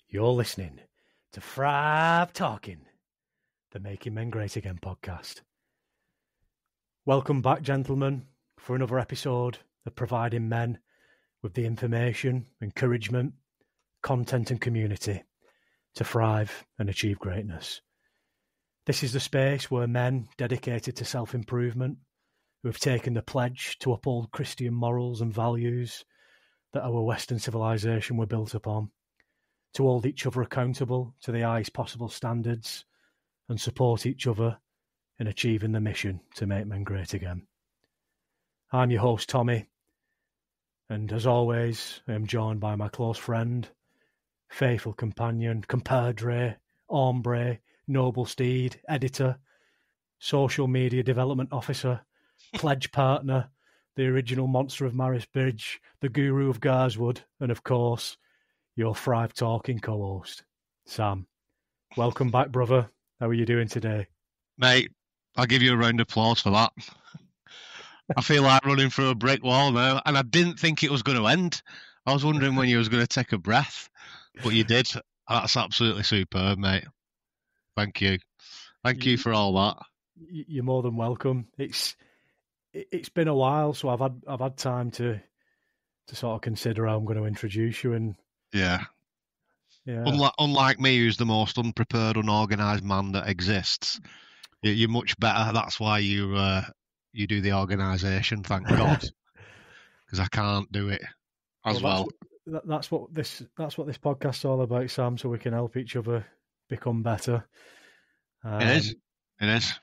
You're listening to Thrive Talking, the Making Men Great Again podcast. Welcome back, gentlemen, for another episode of providing men with the information, encouragement, content and community to thrive and achieve greatness. This is the space where men dedicated to self-improvement, who have taken the pledge to uphold Christian morals and values that our Western civilization were built upon, to hold each other accountable to the highest possible standards and support each other in achieving the mission to make men great again. I'm your host, Tommy, and as always, I am joined by my close friend, faithful companion, compadre, hombre, noble steed, editor, social media development officer, pledge partner, the original monster of Maris Bridge, the guru of Garswood, and of course, your Thrive Talking co-host, Sam. Welcome back, brother. How are you doing today? Mate, I'll give you a round of applause for that. I feel like running through a brick wall now, and I didn't think it was going to end. I was wondering when you was going to take a breath, but you did. That's absolutely superb, mate. Thank you. Thank you for all that. You're more than welcome. It's been a while, so I've had time to sort of consider how I'm going to introduce you, and Yeah. yeah. Unlike me, who's the most unprepared, unorganised man that exists, you're much better. That's why you do the organisation. Thank God, because I can't do it as well. That's what this podcast's all about, Sam. So we can help each other become better. It is.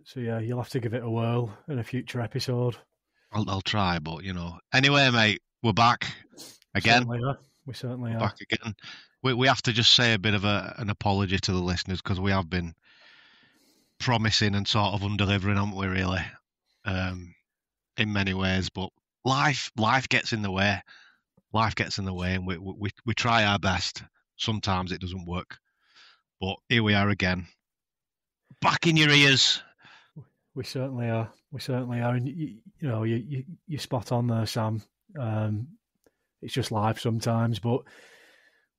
So yeah, you'll have to give it a whirl in a future episode. I'll try, but Anyway, mate, we're back again. We certainly are. Back again. We have to just say a bit of an apology to the listeners because we have been promising and sort of under-delivering, haven't we, really? In many ways, but life gets in the way. Life gets in the way, and we try our best. Sometimes it doesn't work, but here we are again, back in your ears. We certainly are. And you're spot on there, Sam. It's just life sometimes, but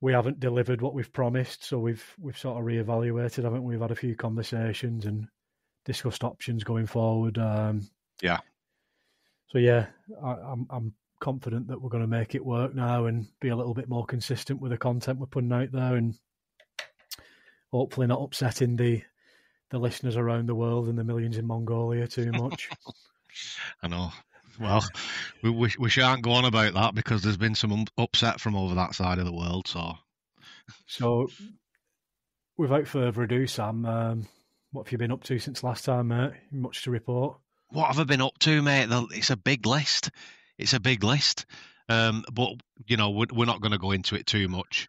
we haven't delivered what we've promised, so we've sort of reevaluated, haven't we? We've had a few conversations and discussed options going forward. Yeah. So yeah, I'm confident that we're going to make it work now and be a little bit more consistent with the content we're putting out there, and hopefully not upsetting the listeners around the world and the millions in Mongolia too much. I know. Well, we shan't go on about that because there's been some upset from over that side of the world. So without further ado, Sam, what have you been up to since last time, mate? Much to report? What have I been up to, mate? It's a big list. But we're not going to go into it too much.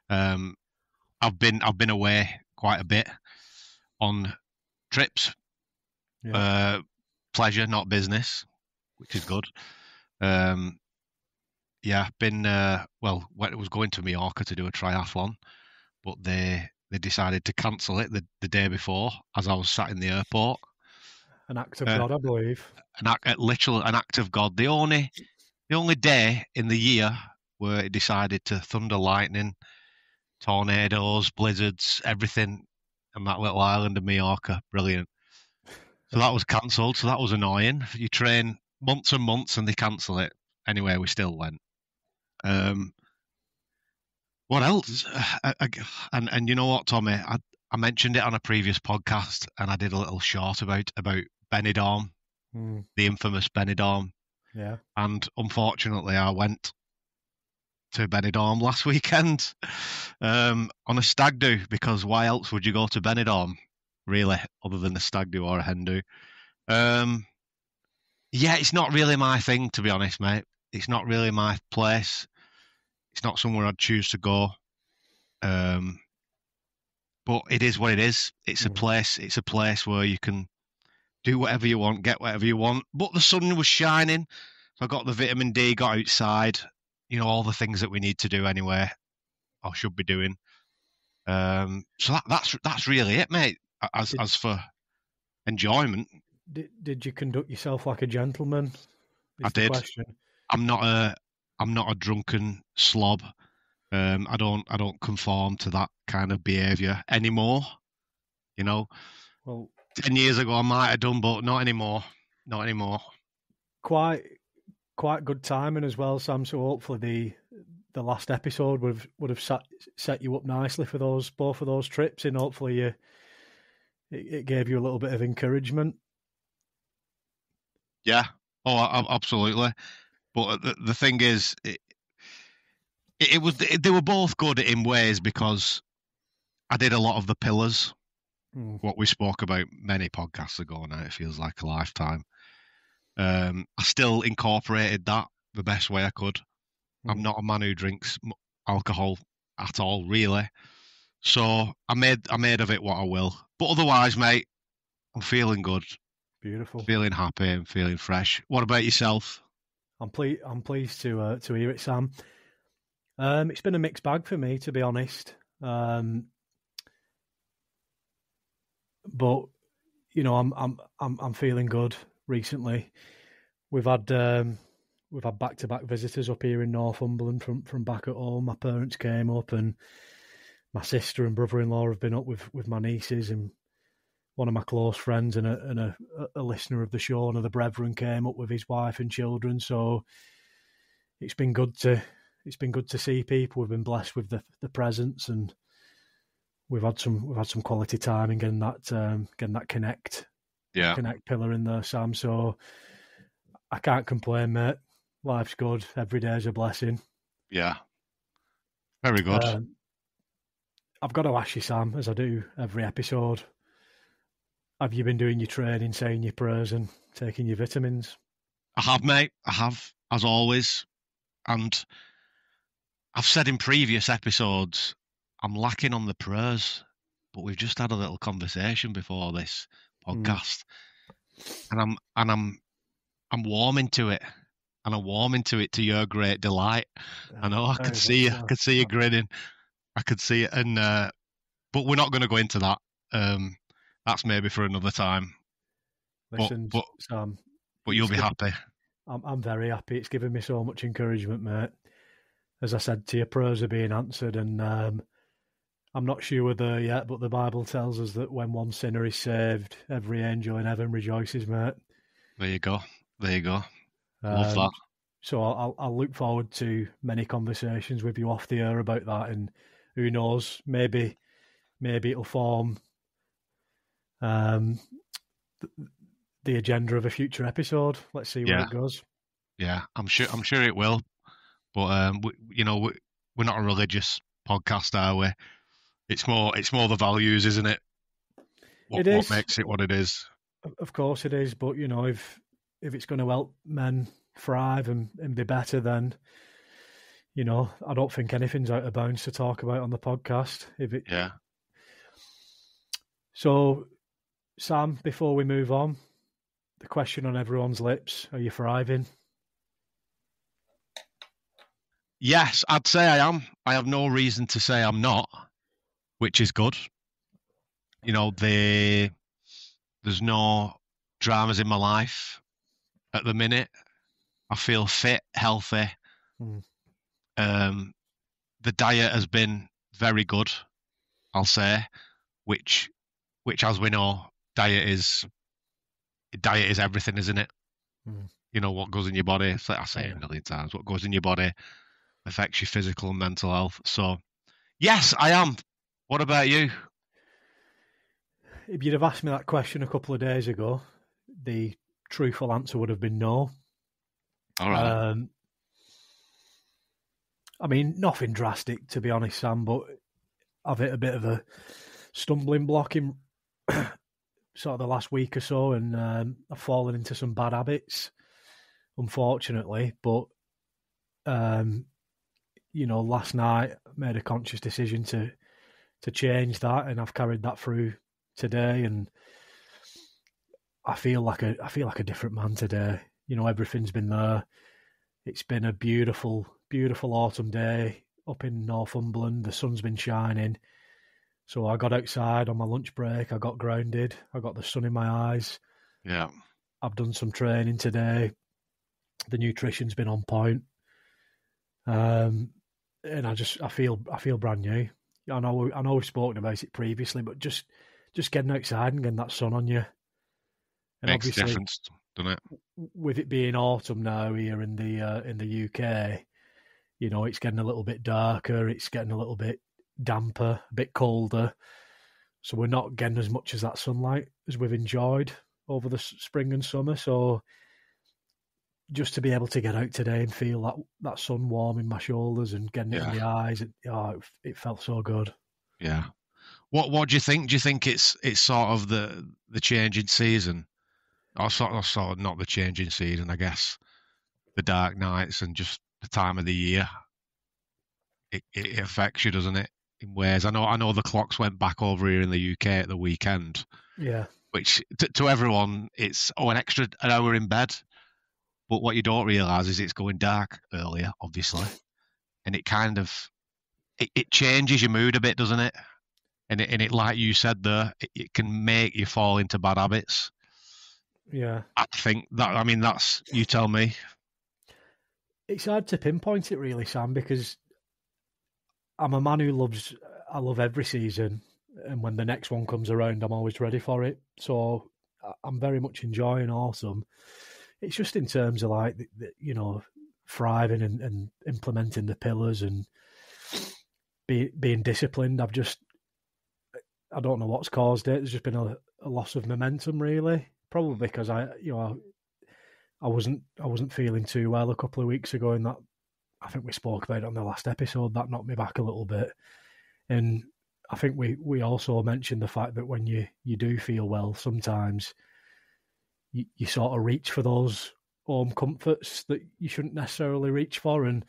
I've been away quite a bit on trips, pleasure, not business, which is good. Been I was going to Mallorca to do a triathlon, but they decided to cancel it the day before as I was sat in the airport. An act of God, I believe. Literally an act of God. The only day in the year where it decided to thunder, lightning, tornadoes, blizzards, everything on that little island of Mallorca. Brilliant. So that was cancelled. So that was annoying. You train months and months and they cancel it. Anyway, we still went. What else? And you know what, Tommy? I mentioned it on a previous podcast, and I did a little short about Benidorm, the infamous Benidorm. Yeah. And unfortunately, I went to Benidorm last weekend on a stag do, because why else would you go to Benidorm, really, other than a stag do or a hen do? It's not really my thing, to be honest, mate. It's not really my place. It's not somewhere I'd choose to go. But it is what it is. It's a place. It's a place where you can do whatever you want, get whatever you want. But the sun was shining, so I got the vitamin D, got outside. All the things that we need to do anyway, or should be doing. So that's really it, mate. As for enjoyment, did you conduct yourself like a gentleman? I did. Question. I'm not a drunken slob. I don't conform to that kind of behaviour anymore. You know, Well, 10 years ago I might have done, but not anymore. Not anymore. quite good timing as well, Sam. So hopefully the last episode would have set you up nicely for both of those trips, and hopefully it gave you a little bit of encouragement. Yeah. Oh, absolutely. But the thing is, they were both good in ways because I did a lot of the pillars, what we spoke about many podcasts ago now. It feels like a lifetime. I still incorporated that the best way I could. I'm not a man who drinks alcohol at all, really. So I made of it what I will. But otherwise, mate, I'm feeling good, Beautiful. feeling happy, and feeling fresh. What about yourself? I'm pleased to hear it, Sam. It's been a mixed bag for me, to be honest. But you know, I'm feeling good recently. We've had back-to-back visitors up here in Northumberland from back at home. My parents came up, and my sister and brother-in-law have been up with my nieces, and one of my close friends and a listener of the show, one of the brethren, came up with his wife and children. So it's been good to see people. We've been blessed with the presence, and we've had some quality time in getting that connect pillar in there, Sam. So I can't complain, mate. Life's good. Every day is a blessing. Yeah, very good. I've got to ask you, Sam, as I do every episode, have you been doing your training, saying your prayers and taking your vitamins? I have, mate. I have, as always. And I've said in previous episodes, I'm lacking on the prayers, but we've just had a little conversation before this podcast, and I'm warming to it, and I'm warming to it to your great delight. I know I could see you. I could see you grinning. I could see it, and but we're not going to go into that. That's maybe for another time. Listen, but Sam, but you'll be happy. I'm very happy. It's given me so much encouragement, mate. As I said to you, prayers are being answered, and I'm not sure we're there yet, but the Bible tells us that when one sinner is saved, every angel in heaven rejoices, mate. There you go. Love that. So I'll look forward to many conversations with you off the air about that, and who knows, maybe it'll form the agenda of a future episode. Let's see where it goes. Yeah, I'm sure it will. But we're not a religious podcast, are we? It's more the values, isn't it? What makes it what it is? Of course it is. But if it's going to help men thrive and be better, then I don't think anything's out of bounds to talk about on the podcast. So, Sam, before we move on, the question on everyone's lips: are you thriving? Yes, I'd say I am. I have no reason to say I'm not, which is good. There's no dramas in my life at the minute. I feel fit, healthy. The diet has been very good, I'll say, which as we know, diet is everything, isn't it? What goes in your body. It's like I say it a million times. What goes in your body affects your physical and mental health. So, yes, I am. What about you? If you'd have asked me that question a couple of days ago, the truthful answer would have been no. All right. I mean, nothing drastic, to be honest, Sam, but I've hit a bit of a stumbling block in sort of the last week or so, and I've fallen into some bad habits, unfortunately. But last night I made a conscious decision to change that, and I've carried that through today, and I feel like a different man today. Everything's been there. It's been a beautiful, beautiful autumn day up in Northumberland. The sun's been shining. So I got outside on my lunch break. I got grounded. I got the sun in my eyes. Yeah. I've done some training today. The nutrition's been on point. and I feel brand new. I know we've spoken about it previously, but just getting outside and getting that sun on you, and Makes a obviously difference, doesn't it? with it being autumn now here in the UK, it's getting a little bit darker, it's getting a little bit damper, a bit colder, so we're not getting as much as that sunlight as we've enjoyed over the spring and summer. So just to be able to get out today and feel that sun warm in my shoulders and getting it in the eyes, it felt so good. Yeah. What do you think? Do you think it's sort of the change in season, or sort of not the change in season, I guess, the dark nights and just the time of the year? It affects you, doesn't it? In ways. I know the clocks went back over here in the UK at the weekend. Yeah. Which to everyone, it's an extra an hour in bed. But what you don't realise is it's going dark earlier, obviously, and it kind of it changes your mood a bit, doesn't it? And it like you said there, it can make you fall into bad habits. Yeah. I think that. I mean, that's you tell me. It's hard to pinpoint it really, Sam, because I'm a man who I love every season, and when the next one comes around, I'm always ready for it. So I'm very much enjoying autumn. It's just in terms of like, thriving and implementing the pillars and being disciplined. I don't know what's caused it. There's just been a loss of momentum, really. Probably because I wasn't feeling too well a couple of weeks ago, and that I think we spoke about it on the last episode. That knocked me back a little bit, and I think we also mentioned the fact that when you do feel well, sometimes you sort of reach for those home comforts that you shouldn't necessarily reach for, and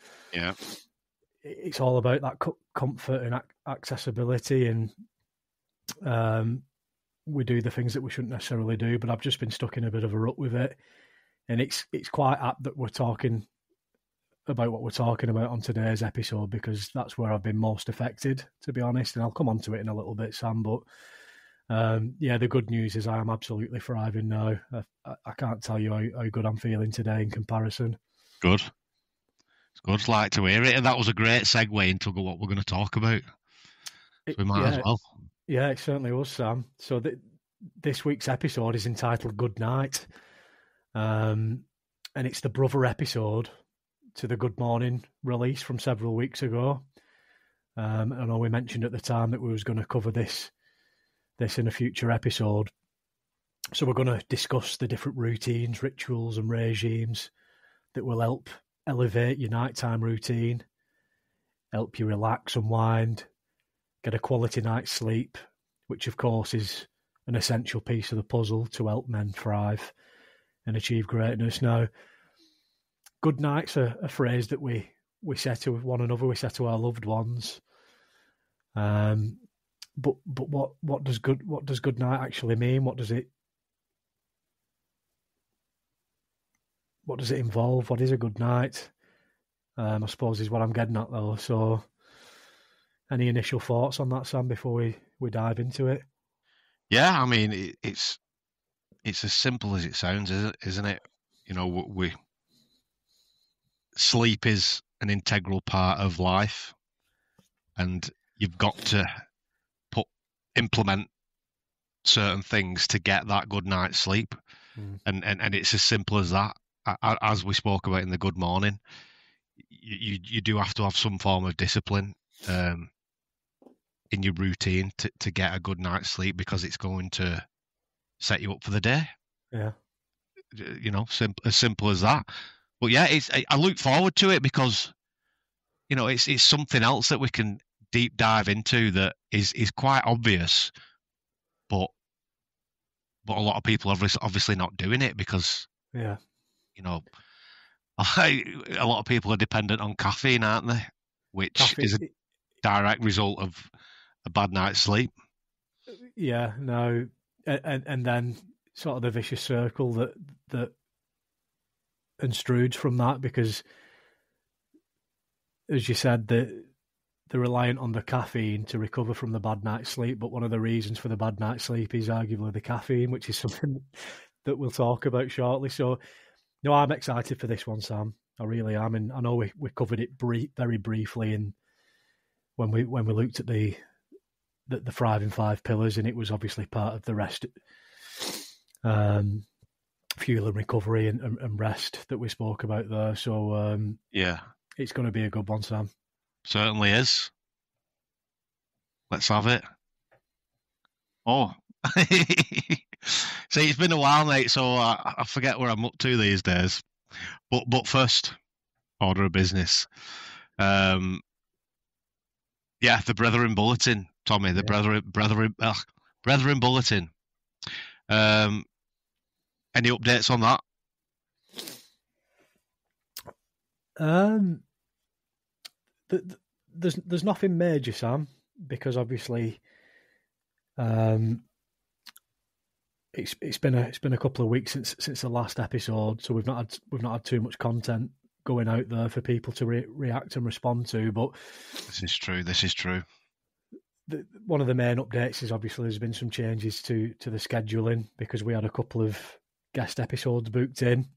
it's all about that comfort and accessibility, and we do the things that we shouldn't necessarily do. But I've just been stuck in a bit of a rut with it, and it's quite apt that we're talking about what we're talking about on today's episode, because that's where I've been most affected, to be honest, and I'll come on to it in a little bit, Sam, but the good news is I am absolutely thriving now. I can't tell you how good I'm feeling today in comparison. Good. It's good. Like to hear it. And that was a great segue into what we're going to talk about. So we might as well. Yeah, it certainly was, Sam. So this week's episode is entitled Goodnight. And it's the brother episode to the Good Morning release from several weeks ago. I know we mentioned at the time that we was going to cover this in a future episode. So we're going to discuss the different routines, rituals and regimes that will help elevate your nighttime routine, help you relax, unwind, get a quality night's sleep, which of course is an essential piece of the puzzle to help men thrive and achieve greatness. Now, good night's a phrase that we say to one another, we say to our loved ones. But what does good night actually mean? What does it involve? What is a good night? I suppose is what I'm getting at though. So, any initial thoughts on that, Sam, before we dive into it? Yeah, I mean it's as simple as it sounds, isn't it? Sleep is an integral part of life, and you've got to implement certain things to get that good night's sleep. And it's as simple as that. As we spoke about in the Good Morning, you do have to have some form of discipline in your routine to get a good night's sleep, because it's going to set you up for the day. Yeah. As simple as that. But yeah, I look forward to it because it's something else that we can deep dive into that is quite obvious, but a lot of people are obviously not doing it because a lot of people are dependent on caffeine, aren't they? Which is a direct result of a bad night's sleep. Yeah, no, and then sort of the vicious circle that enstrues from that, because as you said, they're reliant on the caffeine to recover from the bad night's sleep, but one of the reasons for the bad night's sleep is arguably the caffeine, which is something that we'll talk about shortly. So, no, I'm excited for this one, Sam. I really am, and I know we covered it very briefly in when we looked at the thriving 5 pillars, and it was obviously part of the rest, fuel and recovery and rest that we spoke about there. So it's going to be a good one, Sam. Certainly is. Let's have it. Oh. See, it's been a while, mate, so I forget where I'm up to these days. But first, order of business. The Brethren Bulletin, Tommy. The Brethren Bulletin. Any updates on that? There's nothing major, Sam, because obviously, it's been a couple of weeks since the last episode, so we've not had too much content going out there for people to react and respond to. But this is true. One of the main updates is obviously there's been some changes to the scheduling, because we had a couple of guest episodes booked in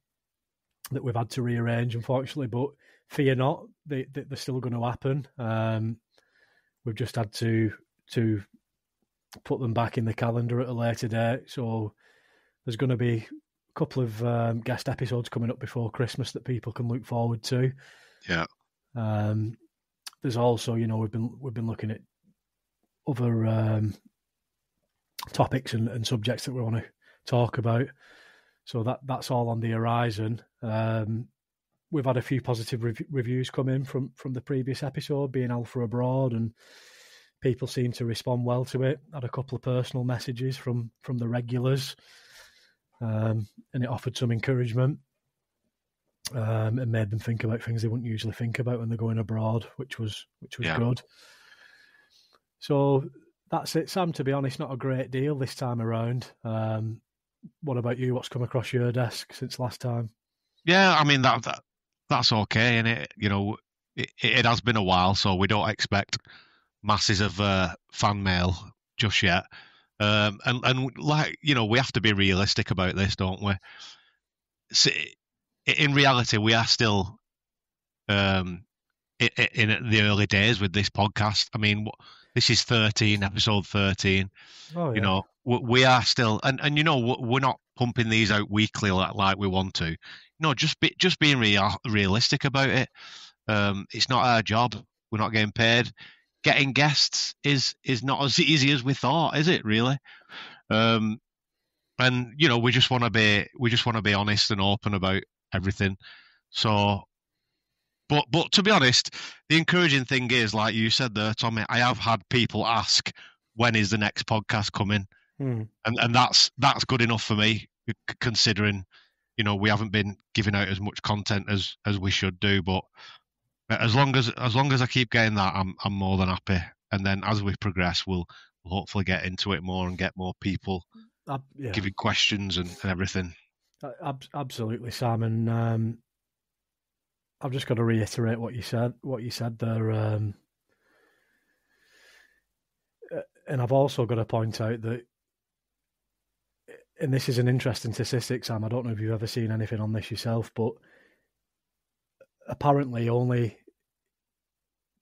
that we've had to rearrange, unfortunately. But fear not, they're still going to happen. We've just had to put them back in the calendar at a later date. So there's going to be a couple of guest episodes coming up before Christmas that people can look forward to. Yeah. There's also, we've been looking at other topics and subjects that we want to talk about. So that's all on the horizon. We've had a few positive reviews come in from the previous episode, being Alpha Abroad, and people seem to respond well to it. Had a couple of personal messages from the regulars, and it offered some encouragement, and made them think about things they wouldn't usually think about when they're going abroad, which was good. So that's it, Sam. To be honest, not a great deal this time around. What about you? What's come across your desk since last time? Yeah, I mean that's okay, and it has been a while, so we don't expect masses of fan mail just yet. And we have to be realistic about this, don't we? So, in reality, we are still in the early days with this podcast. I mean, this is episode 13. Oh, yeah. We are still, and we're not pumping these out weekly like we want to. Just being realistic about it. It's not our job. We're not getting paid. Getting guests is not as easy as we thought, is it? Really? And we just want to be honest and open about everything. So, but to be honest, the encouraging thing is, like you said there, Tommy, I have had people ask, when is the next podcast coming? And that's good enough for me, considering we haven't been giving out as much content as we should do. But as long as I keep getting that, I'm more than happy. And then as we progress, we'll hopefully get into it more and get more people giving questions and everything. Absolutely, Sam. And I've just got to reiterate what you said there. And I've also got to point out that, and this is an interesting statistic, Sam, I don't know if you've ever seen anything on this yourself, but apparently only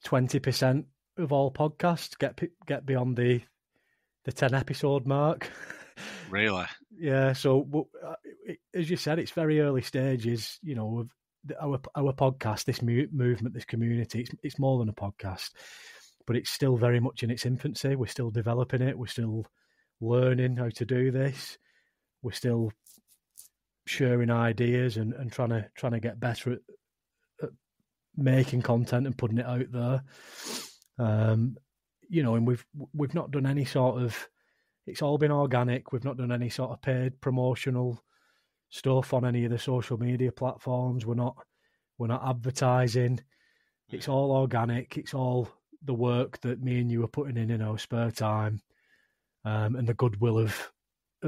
20% of all podcasts get beyond the 10 episode mark. Really? Yeah. So as you said, it's very early stages. Of our podcast, this movement, this community. It's more than a podcast, but it's still very much in its infancy. We're still developing it. We're still learning how to do this. We're still sharing ideas and trying to get better at making content and putting it out there. And we've not done any sort of. It's all been organic. We've not done any sort of paid promotional stuff on any of the social media platforms. We're not advertising. It's all organic. It's all the work that me and you are putting in our spare time, and the goodwill of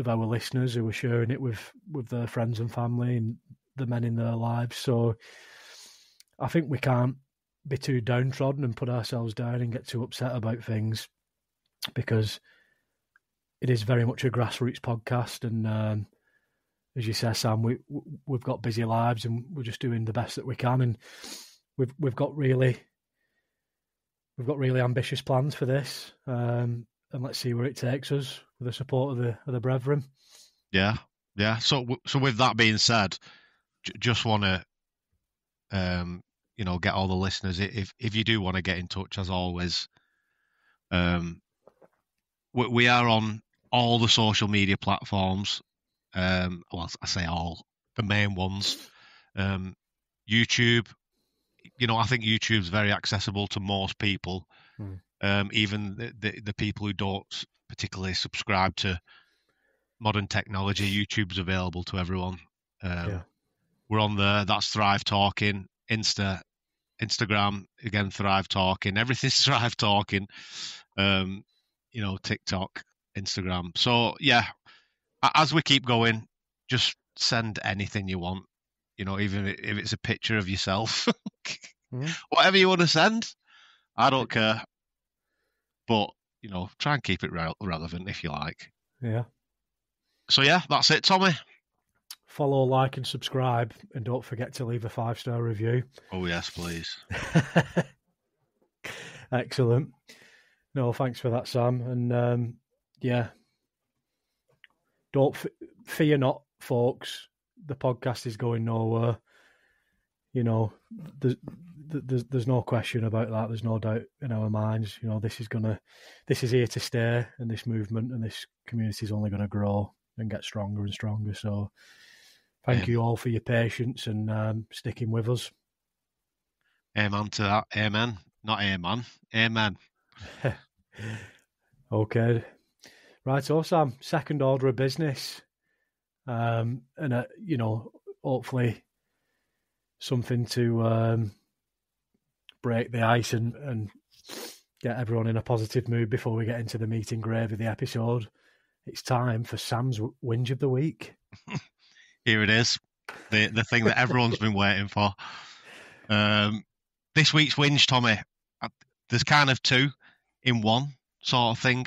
our listeners who are sharing it with their friends and family and the men in their lives. So I think we can't be too downtrodden and put ourselves down and get too upset about things, because it is very much a grassroots podcast. And as you say, Sam, we've got busy lives and we're just doing the best that we can. And we've got really we've got really ambitious plans for this, and let's see where it takes us with the support of the brethren. Yeah. So with that being said, just want to get all the listeners, if you do want to get in touch, as always, we are on all the social media platforms. Well, I say all, the main ones. YouTube, I think YouTube's very accessible to most people. Even the people who don't particularly subscribe to modern technology, YouTube's available to everyone. We're on there. That's Thrive Talking. Instagram, again, Thrive Talking. Everything's Thrive Talking. TikTok, Instagram. So yeah, as we keep going, just send anything you want. Even if it's a picture of yourself, whatever you want to send, I don't care. But try and keep it relevant if you like. Yeah. So yeah, that's it, Tommy. Follow, like, and subscribe, and don't forget to leave a 5-star review. Oh yes, please. Excellent. No, thanks for that, Sam. And yeah, don't fear not, folks. The podcast is going nowhere. There's no question about that. There's no doubt in our minds. This is here to stay, and this movement and this community is only going to grow and get stronger and stronger. So, thank you all for your patience and sticking with us. Amen to that. Amen. Not amen. Amen. Okay. Right, so Sam, second order of business. And, hopefully something to break the ice and get everyone in a positive mood before we get into the meat and gravy of the episode. It's time for Sam's whinge of the week. Here it is, the thing that everyone's been waiting for. This week's whinge, Tommy, there's kind of two in one sort of thing,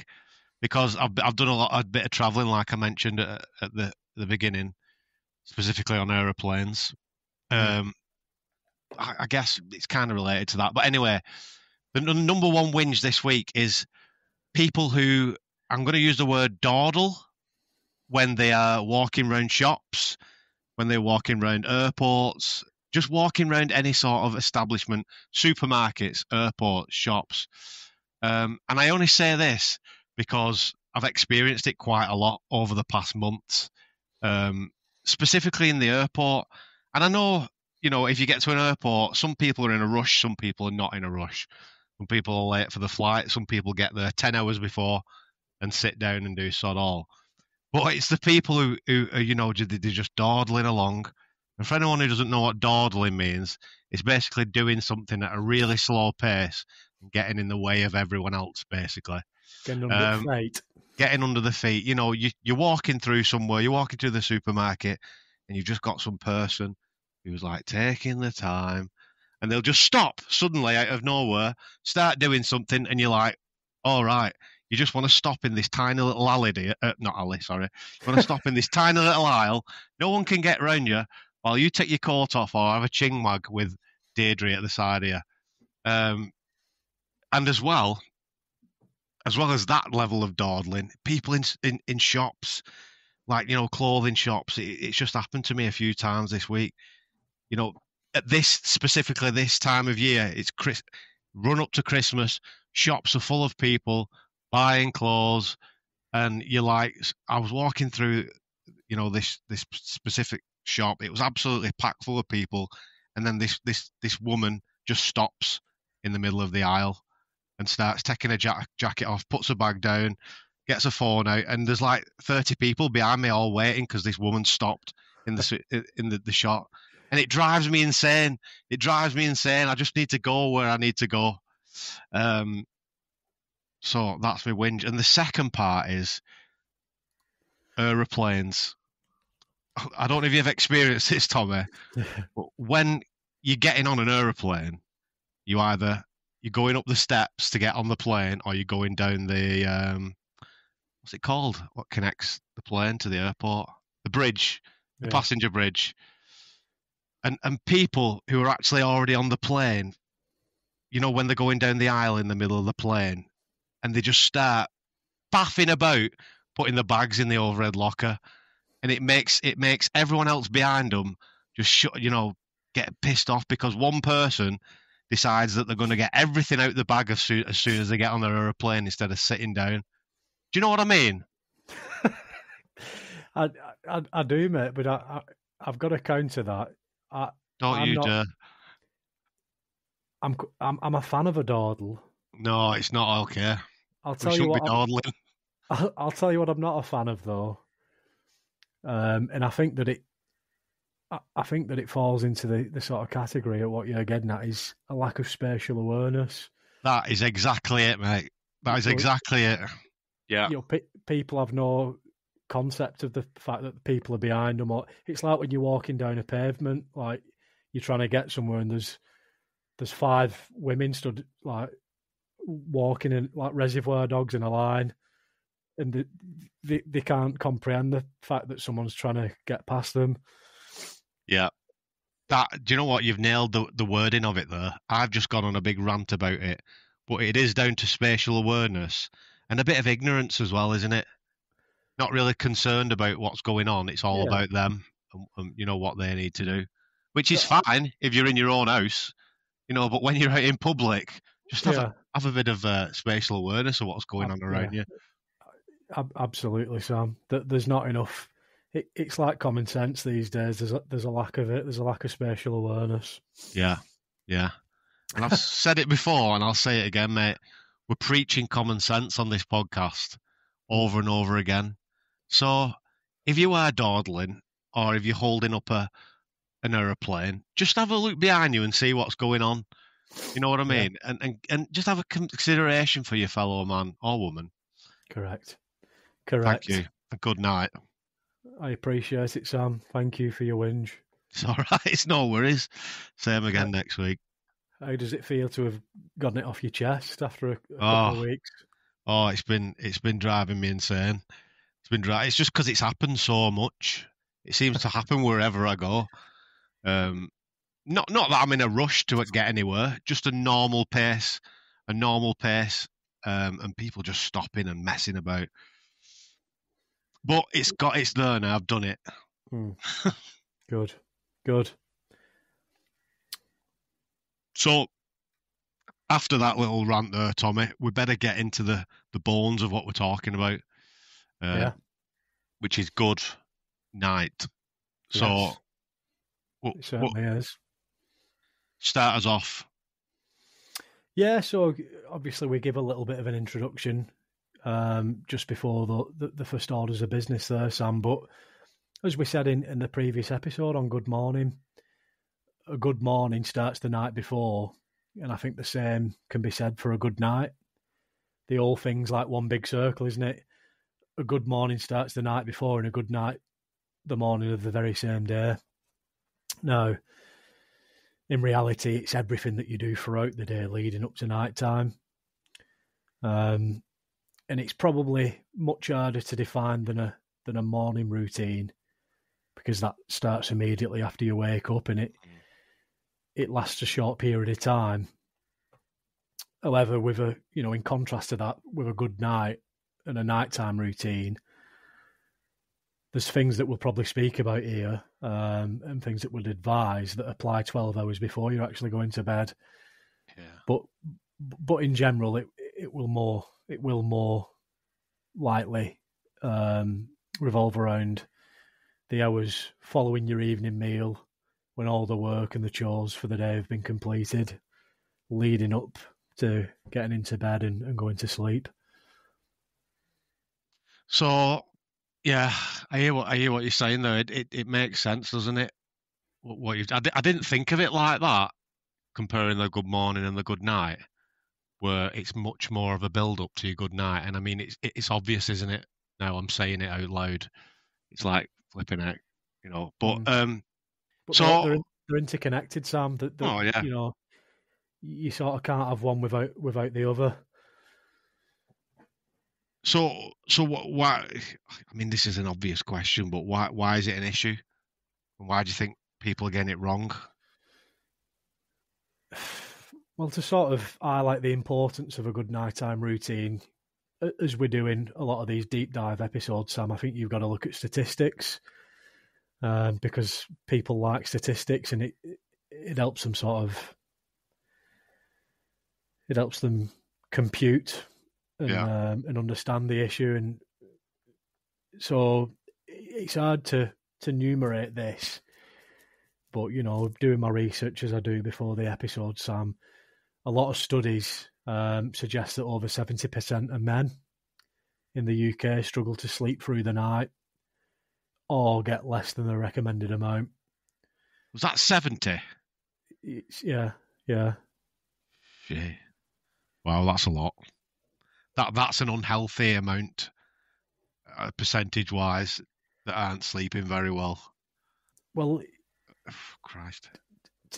because I've done a bit of travelling, like I mentioned at the beginning, specifically on aeroplanes. I guess it's kind of related to that. But anyway, the number one whinge this week is people who, I'm going to use the word dawdle, when they are walking around shops, when they're walking around airports, just walking around any sort of establishment, supermarkets, airports, shops. And I only say this because I've experienced it quite a lot over the past months, specifically in the airport. And I know, if you get to an airport, some people are in a rush, some people are not in a rush. Some people are late for the flight, some people get there 10 hours before and sit down and do sod all. But it's the people who they're just dawdling along. And for anyone who doesn't know what dawdling means, it's basically doing something at a really slow pace and getting in the way of everyone else, basically. Getting under the feet. Getting under the feet. You're walking through somewhere, you're walking through the supermarket, and you've just got some person who's like taking the time, and they'll just stop suddenly out of nowhere, start doing something, and you're like, all right. You just want to stop in this tiny little alley, not alley, sorry. You want to stop in this tiny little aisle. No one can get round you while you take your coat off or have a ching wag with Deirdre at the side of you. And as well as that level of dawdling, people in shops, like, clothing shops, it's just happened to me a few times this week. At specifically this time of year, it's run up to Christmas, shops are full of people buying clothes, and you're like, I was walking through, this specific shop. It was absolutely packed full of people, and then this woman just stops in the middle of the aisle and starts taking her jacket off, puts her bag down, gets her phone out, and there's like 30 people behind me all waiting because this woman stopped in the shop, and it drives me insane. I just need to go where I need to go. So that's my whinge. And the second part is aeroplanes. I don't know if you've experienced this, Tommy, but when you're getting on an aeroplane, you're going up the steps to get on the plane, or you're going down the what's it called? What connects the plane to the airport? The bridge, the passenger bridge. And people who are actually already on the plane you know, when they're going down the aisle in the middle of the plane and they just start faffing about putting the bags in the overhead locker, and it makes everyone else behind them just get pissed off because one person decides that they're going to get everything out the bag as soon as they get on their aeroplane instead of sitting down. Do you know what I mean? I do, mate, but I've got to counter that. Don't you dare. I'm a fan of a dawdle. No, it's not okay. I'll tell you what. I'll tell you what I'm not a fan of though, and I think that it falls into the sort of category of what you're getting at is a lack of spatial awareness. That is exactly it, mate. That is exactly it. Yeah. People have no concept of the fact that people are behind them. Or it's like when you're walking down a pavement, like you're trying to get somewhere, and there's 5 women stood like walking in like reservoir dogs in a line, and they can't comprehend the fact that someone's trying to get past them. Yeah. Do you know what? You've nailed the wording of it there. I've just gone on a big rant about it, but it is down to spatial awareness and a bit of ignorance as well, isn't it? Not really concerned about what's going on. It's all about them and you know what they need to do, which is fine if you're in your own house, you know. But when you're out in public, just have a bit of spatial awareness of what's going on around you. Absolutely, Sam. There's not enough. It's like common sense these days. There's a lack of it. There's a lack of spatial awareness. Yeah. And I've said it before, and I'll say it again, mate. We're preaching common sense on this podcast over and over again. So if you are dawdling or if you're holding up an aeroplane, just have a look behind you and see what's going on. You know what I mean? Yeah. And just have a consideration for your fellow man or woman. Correct. Thank you. Good night. I appreciate it, Sam. Thank you for your whinge. It's all right. It's no worries. Same again next week. How does it feel to have gotten it off your chest after a couple of weeks? Oh, it's been driving me insane. It's just because it's happened so much. It seems to happen wherever I go. Not that I'm in a rush to get anywhere. Just a normal pace, and people just stopping and messing about. But it's there now. I've done it. Good. So after that little rant there, Tommy, we better get into the bones of what we're talking about. Which is good night. So yes, it certainly is. Start us off. Yeah, so obviously we give a little bit of an introduction just before the first orders of business there, Sam. But as we said in the previous episode on Good Morning, a good morning starts the night before, and I think the same can be said for a good night. The whole thing's like one big circle, isn't it? A good morning starts the night before, and a good night the morning of the very same day. Now, in reality, it's everything that you do throughout the day leading up to night time. And it's probably much harder to define than a morning routine, because that starts immediately after you wake up, and it lasts a short period of time. However, in contrast to that, with a good night and a nighttime routine, there's things that we'll probably speak about here, and things that we'd advise that apply 12 hours before you're actually going to bed. Yeah. But in general, it will more likely revolve around the hours following your evening meal, when all the work and the chores for the day have been completed, leading up to getting into bed and going to sleep. So, yeah, I hear what you're saying though. It makes sense, doesn't it? I didn't think of it like that, comparing the good morning and the good night, where it's much more of a build up to your good night. And I mean, it's obvious, isn't it? Now I'm saying it out loud. It's like flipping out, you know. But But so they're interconnected, Sam. Yeah. You know, you sort of can't have one without the other. So why? I mean, this is an obvious question, but why is it an issue? And why do you think people are getting it wrong? Well, to sort of highlight the importance of a good nighttime routine, as we're doing a lot of these deep dive episodes, Sam, I think you've got to look at statistics, because people like statistics, and it helps them it helps them compute and understand the issue. And so it's hard to enumerate this, but doing my research as I do before the episode, Sam, a lot of studies suggest that over 70% of men in the UK struggle to sleep through the night or get less than the recommended amount. Was that 70? Yeah. Shit. Wow, that's a lot. That's an unhealthy amount, percentage-wise, that aren't sleeping very well. Well, Christ.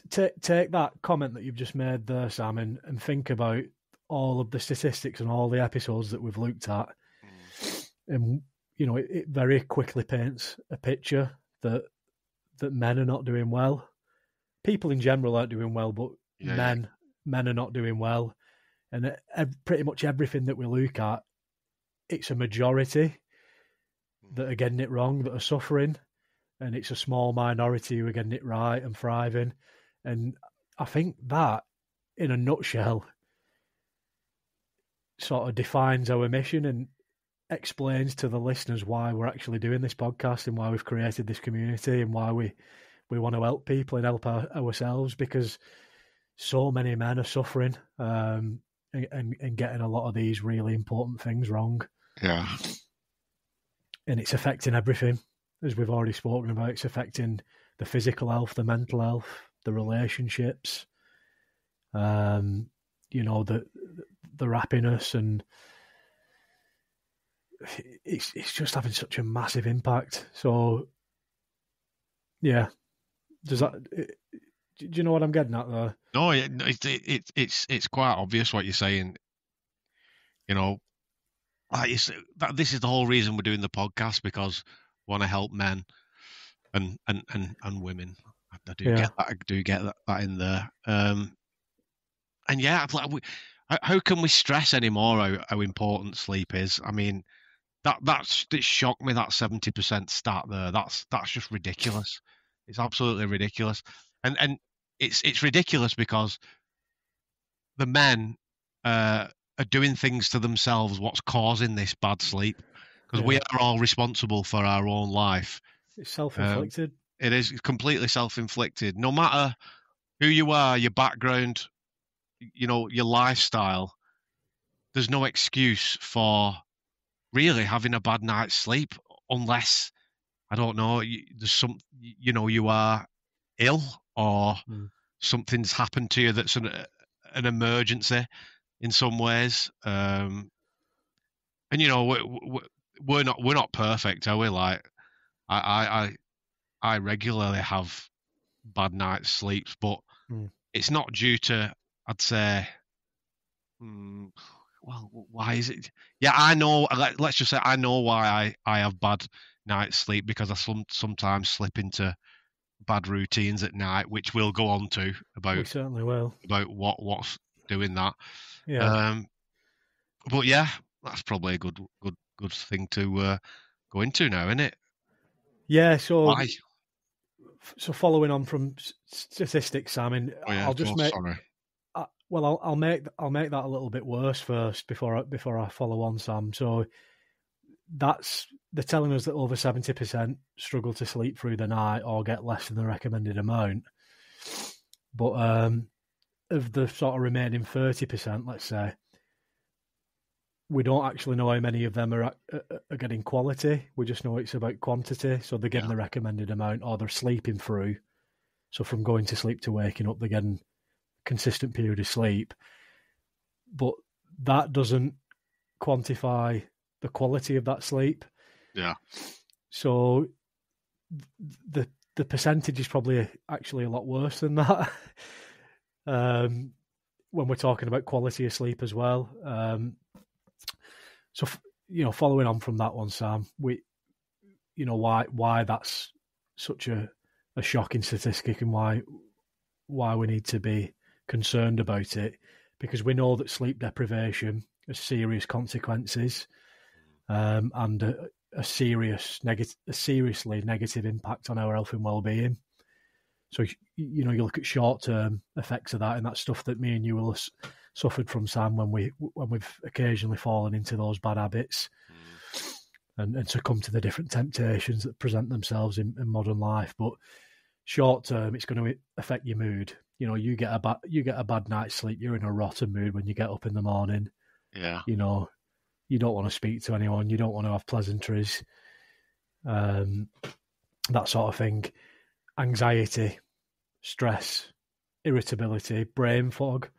Take that comment that you've just made there, Sam, and think about all of the statistics and all the episodes that we've looked at. And, it very quickly paints a picture that men are not doing well. People in general aren't doing well, but men are not doing well. And pretty much everything that we look at, it's a majority that are getting it wrong, that are suffering. And it's a small minority who are getting it right and thriving. And I think that, in a nutshell, sort of defines our mission and explains to the listeners why we're actually doing this podcast and why we've created this community and why we want to help people and help ourselves, because so many men are suffering and getting a lot of these really important things wrong. Yeah. And it's affecting everything, as we've already spoken about. It's affecting the physical health, the mental health, the relationships, the happiness, and it's just having such a massive impact. So, yeah, do you know what I'm getting at there? No, it's quite obvious what you're saying. This is the whole reason we're doing the podcast, because we want to help men and women. I do get that in there. And yeah, how can we stress anymore how important sleep is? I mean, it shocked me, that 70% stat there. That's just ridiculous. It's absolutely ridiculous. And it's ridiculous because the men are doing things to themselves what's causing this bad sleep, because we are all responsible for our own life. It's self-inflicted. It is completely self-inflicted. No matter who you are, your background, your lifestyle, there's no excuse for really having a bad night's sleep, unless, I don't know, there's you are ill, or something's happened to you that's an emergency in some ways. And we're not perfect, are we? Like, I regularly have bad night's sleeps, but it's not due to, I'd say, well, why is it? Yeah, I know. Let's just say I know why I have bad night's sleep, because I sometimes slip into bad routines at night, which we'll go on to about. We certainly will. About what's doing that. Yeah. But yeah, that's probably a good thing to go into now, isn't it? Yeah. So why? So following on from statistics, Sam, I'll just make. Sorry. I'll make that a little bit worse first before I follow on, Sam. So they're telling us that over 70% struggle to sleep through the night or get less than the recommended amount. But of the sort of remaining 30%, let's say, we don't actually know how many of them are getting quality. We just know it's about quantity. So they're getting the recommended amount, or they're sleeping through. So from going to sleep to waking up, they're getting consistent period of sleep. But that doesn't quantify the quality of that sleep. Yeah. So the percentage is probably actually a lot worse than that. When we're talking about quality of sleep as well. So, following on from that one, Sam, why that's such a shocking statistic, and why we need to be concerned about it, because we know that sleep deprivation has serious consequences, and a seriously negative impact on our health and well-being. So, you look at short-term effects of that, and that's stuff that me and you will have suffered from, Sam, when we've occasionally fallen into those bad habits, and succumb to the different temptations that present themselves in modern life. But short-term, it's going to affect your mood. You get a bad night's sleep, you're in a rotten mood when you get up in the morning. Yeah. You don't want to speak to anyone. You don't want to have pleasantries. That sort of thing. Anxiety, stress, irritability, brain fog,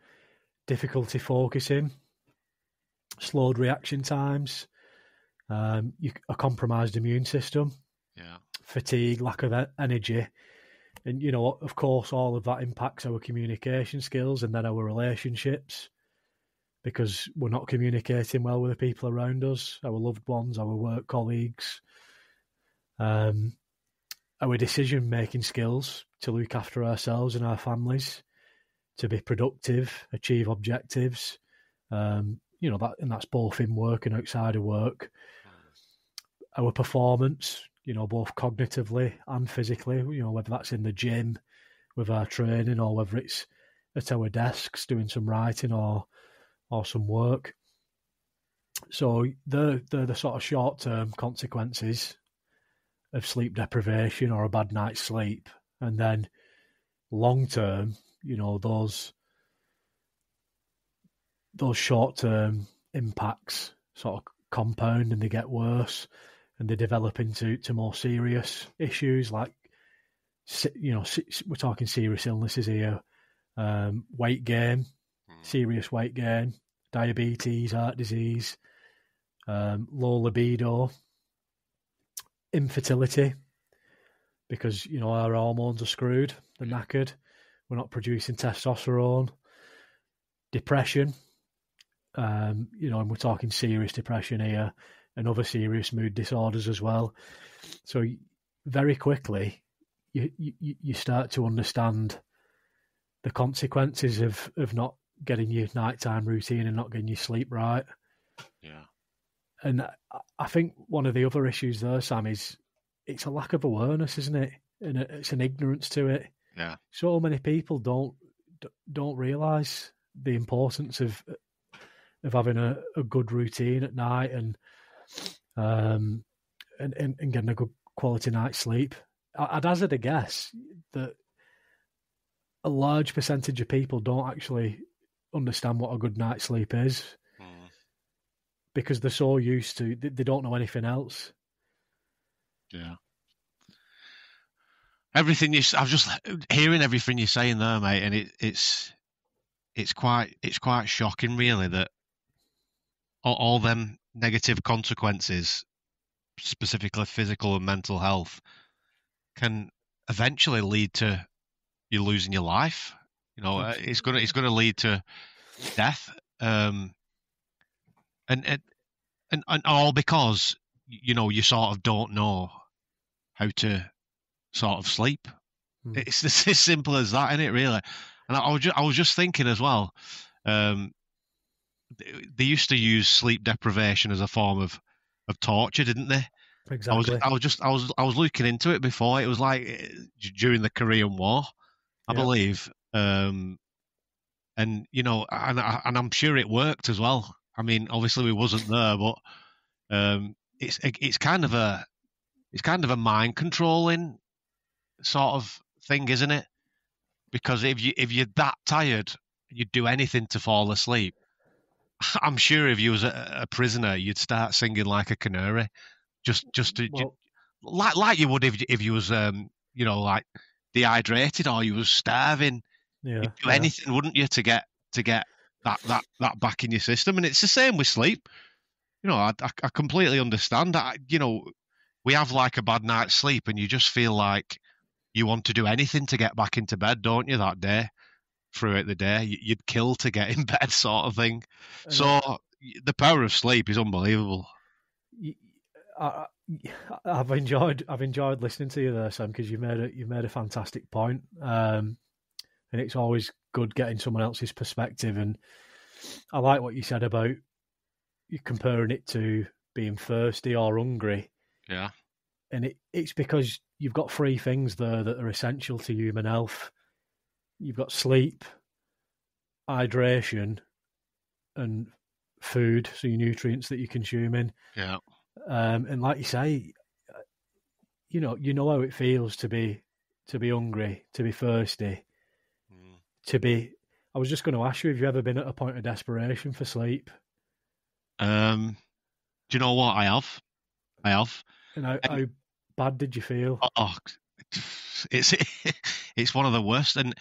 difficulty focusing, slowed reaction times, a compromised immune system, fatigue, lack of energy. And, of course, all of that impacts our communication skills and then our relationships, because we're not communicating well with the people around us, our loved ones, our work colleagues. Our decision-making skills to look after ourselves and our families, to be productive, achieve objectives, and that's both in work and outside of work. Our performance, both cognitively and physically, whether that's in the gym with our training or whether it's at our desks doing some writing or some work. So they're the sort of short-term consequences of sleep deprivation or a bad night's sleep. And then long-term, those short-term impacts sort of compound and they get worse and they develop into more serious issues like, we're talking serious illnesses here, weight gain, serious weight gain, diabetes, heart disease, low libido, infertility, because our hormones are screwed, they're knackered, we're not producing testosterone, depression, and we're talking serious depression here, and other serious mood disorders as well. So very quickly you start to understand the consequences of not getting your nighttime routine and not getting your sleep right. Yeah. And I think one of the other issues there, Sam, is it's a lack of awareness, isn't it? And it's an ignorance to it. Yeah. So many people don't realise the importance of having a good routine at night and getting a good quality night's sleep. I'd hazard a guess that a large percentage of people don't actually understand what a good night's sleep is. Because they're so used to, they don't know anything else. Yeah. Everything I'm just hearing everything you're saying there, mate, and it's quite shocking, really, that all them negative consequences, specifically physical and mental health, can eventually lead to you losing your life. It's gonna lead to death. And all because you sort of don't know how to sort of sleep. It's as simple as that, isn't it? Really. And I was just thinking as well. They used to use sleep deprivation as a form of torture, didn't they? Exactly. I was looking into it before. It was like during the Korean War, I believe. And I'm sure it worked as well. I mean, obviously we wasn't there, but it's kind of a mind controlling sort of thing, isn't it? Because if you're that tired, you'd do anything to fall asleep. I'm sure if you was a prisoner, you'd start singing like a canary, just like you would if you was like dehydrated or you was starving. You'd do anything, wouldn't you, to get that back in your system? And it's the same with sleep. I completely understand that. We have like a bad night's sleep, and you just feel like you want to do anything to get back into bed, don't you? That day, throughout the day, you'd kill to get in bed, sort of thing. So the power of sleep is unbelievable. I've enjoyed listening to you there, Sam, because you made a fantastic point, and it's always good getting someone else's perspective. And I like what you said about you comparing it to being thirsty or hungry. Yeah. And it's because you've got three things there that are essential to human health. You've got sleep, hydration, and food, so your nutrients that you're consuming. Yeah. And like you say, you know how it feels to be hungry, to be thirsty, to be. I was just going to ask you, have you ever been at a point of desperation for sleep? Do you know what I have? And how bad did you feel? Oh, it's it's one of the worst, and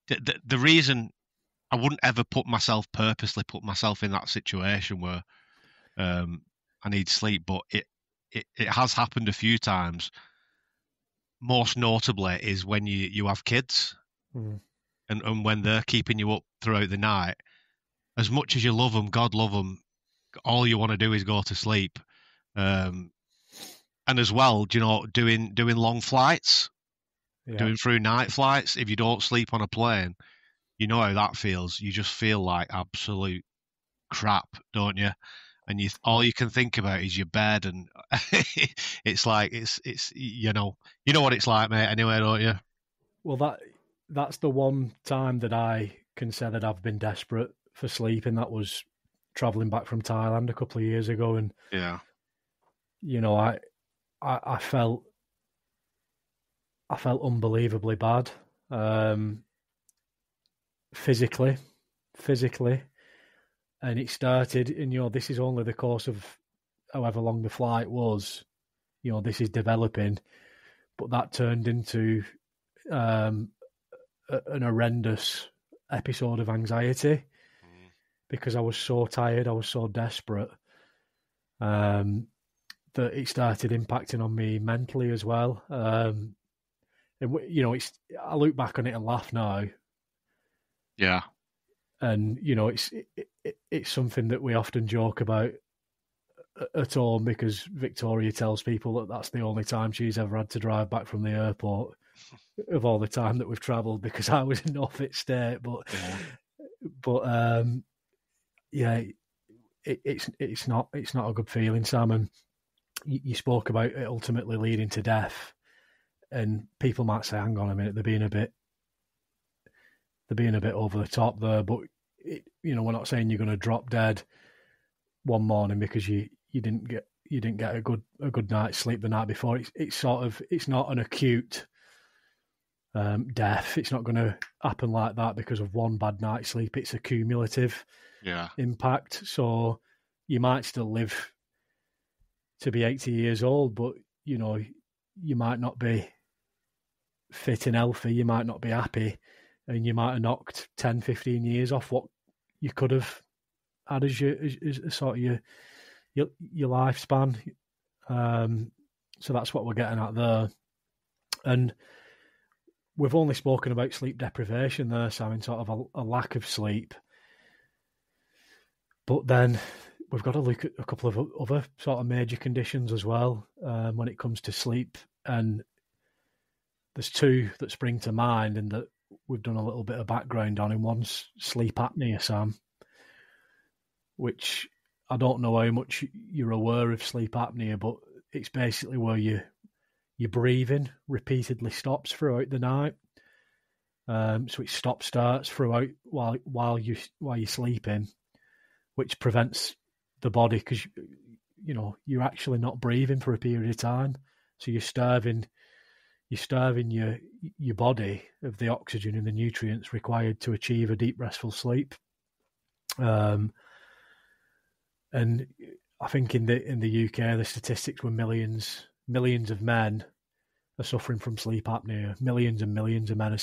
the reason I wouldn't ever purposely put myself in that situation where I need sleep, but it has happened a few times. Most notably is when you have kids, and when they're keeping you up throughout the night. As much as you love them, God love them, all you want to do is go to sleep. And as well, doing long flights, doing through night flights. If you don't sleep on a plane, you know how that feels. You just feel like absolute crap, don't you? And all you can think about is your bed, and it's like it's you know what it's like, mate. Anyway, don't you? Well, that's the one time that I can say that I've been desperate for sleep, and that was traveling back from Thailand a couple of years ago, and yeah, I felt unbelievably bad, physically, and it started. And this is only the course of however long the flight was. This is developing, but that turned into an horrendous episode of anxiety because I was so tired, I was so desperate, that it started impacting on me mentally as well. And I look back on it and laugh now. Yeah. And it's something that we often joke about at home because Victoria tells people that that's the only time she's ever had to drive back from the airport of all the time that we've travelled because I was in no fit state. It's not a good feeling, Sam. And you spoke about it ultimately leading to death, and people might say, "Hang on a minute, they're being a bit over the top there." But we're not saying you're going to drop dead one morning because you didn't get a good night's sleep the night before. It's not an acute death. It's not going to happen like that because of one bad night's sleep. It's a cumulative impact. So you might still live to be 80 years old, but you might not be fit and healthy. You might not be happy, and you might have knocked 10, 15 years off what you could have had as sort of your lifespan. So that's what we're getting at there. And we've only spoken about sleep deprivation there, Sam, in sort of a lack of sleep. But then we've got to look at a couple of other sort of major conditions as well when it comes to sleep. And there's two that spring to mind and that we've done a little bit of background on. And one's sleep apnea, Sam, which I don't know how much you're aware of sleep apnea, but it's basically where your breathing repeatedly stops throughout the night. So it starts throughout while you're sleeping, which prevents the body because you're actually not breathing for a period of time. So you're starving your body of the oxygen and the nutrients required to achieve a deep restful sleep. And I think in the UK, the statistics were millions of men are suffering from sleep apnea. Millions and millions of men are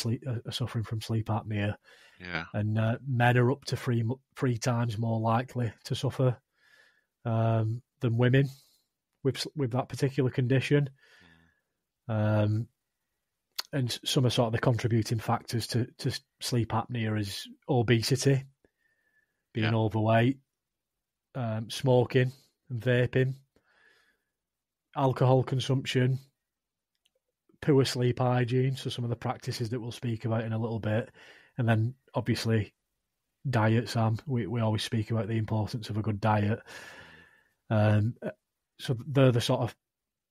suffering from sleep apnea. Yeah. And men are up to three times more likely to suffer than women with that particular condition. And some of sort of the contributing factors to sleep apnea is obesity, being overweight, smoking and vaping, alcohol consumption, poor sleep hygiene, so some of the practices that we'll speak about in a little bit, and then obviously diet, Sam. We always speak about the importance of a good diet. So they're the sort of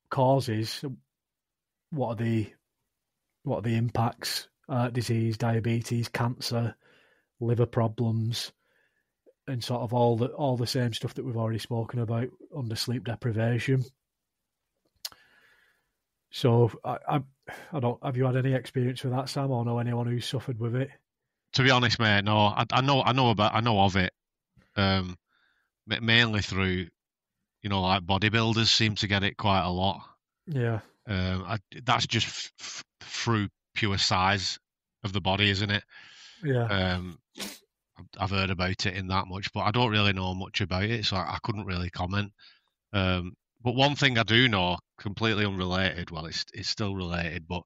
causes. What are the impacts? Disease, diabetes, cancer, liver problems, and sort of all the same stuff that we've already spoken about under sleep deprivation. So I don't. Have you had any experience with that, Sam, or know anyone who's suffered with it? To be honest, mate, no. I know of it. Mainly through, like bodybuilders seem to get it quite a lot. Yeah. That's just through pure size of the body, isn't it? Yeah. I've heard about it in that much, but I don't really know much about it, so I couldn't really comment. But one thing I do know, completely unrelated, well, it's still related, but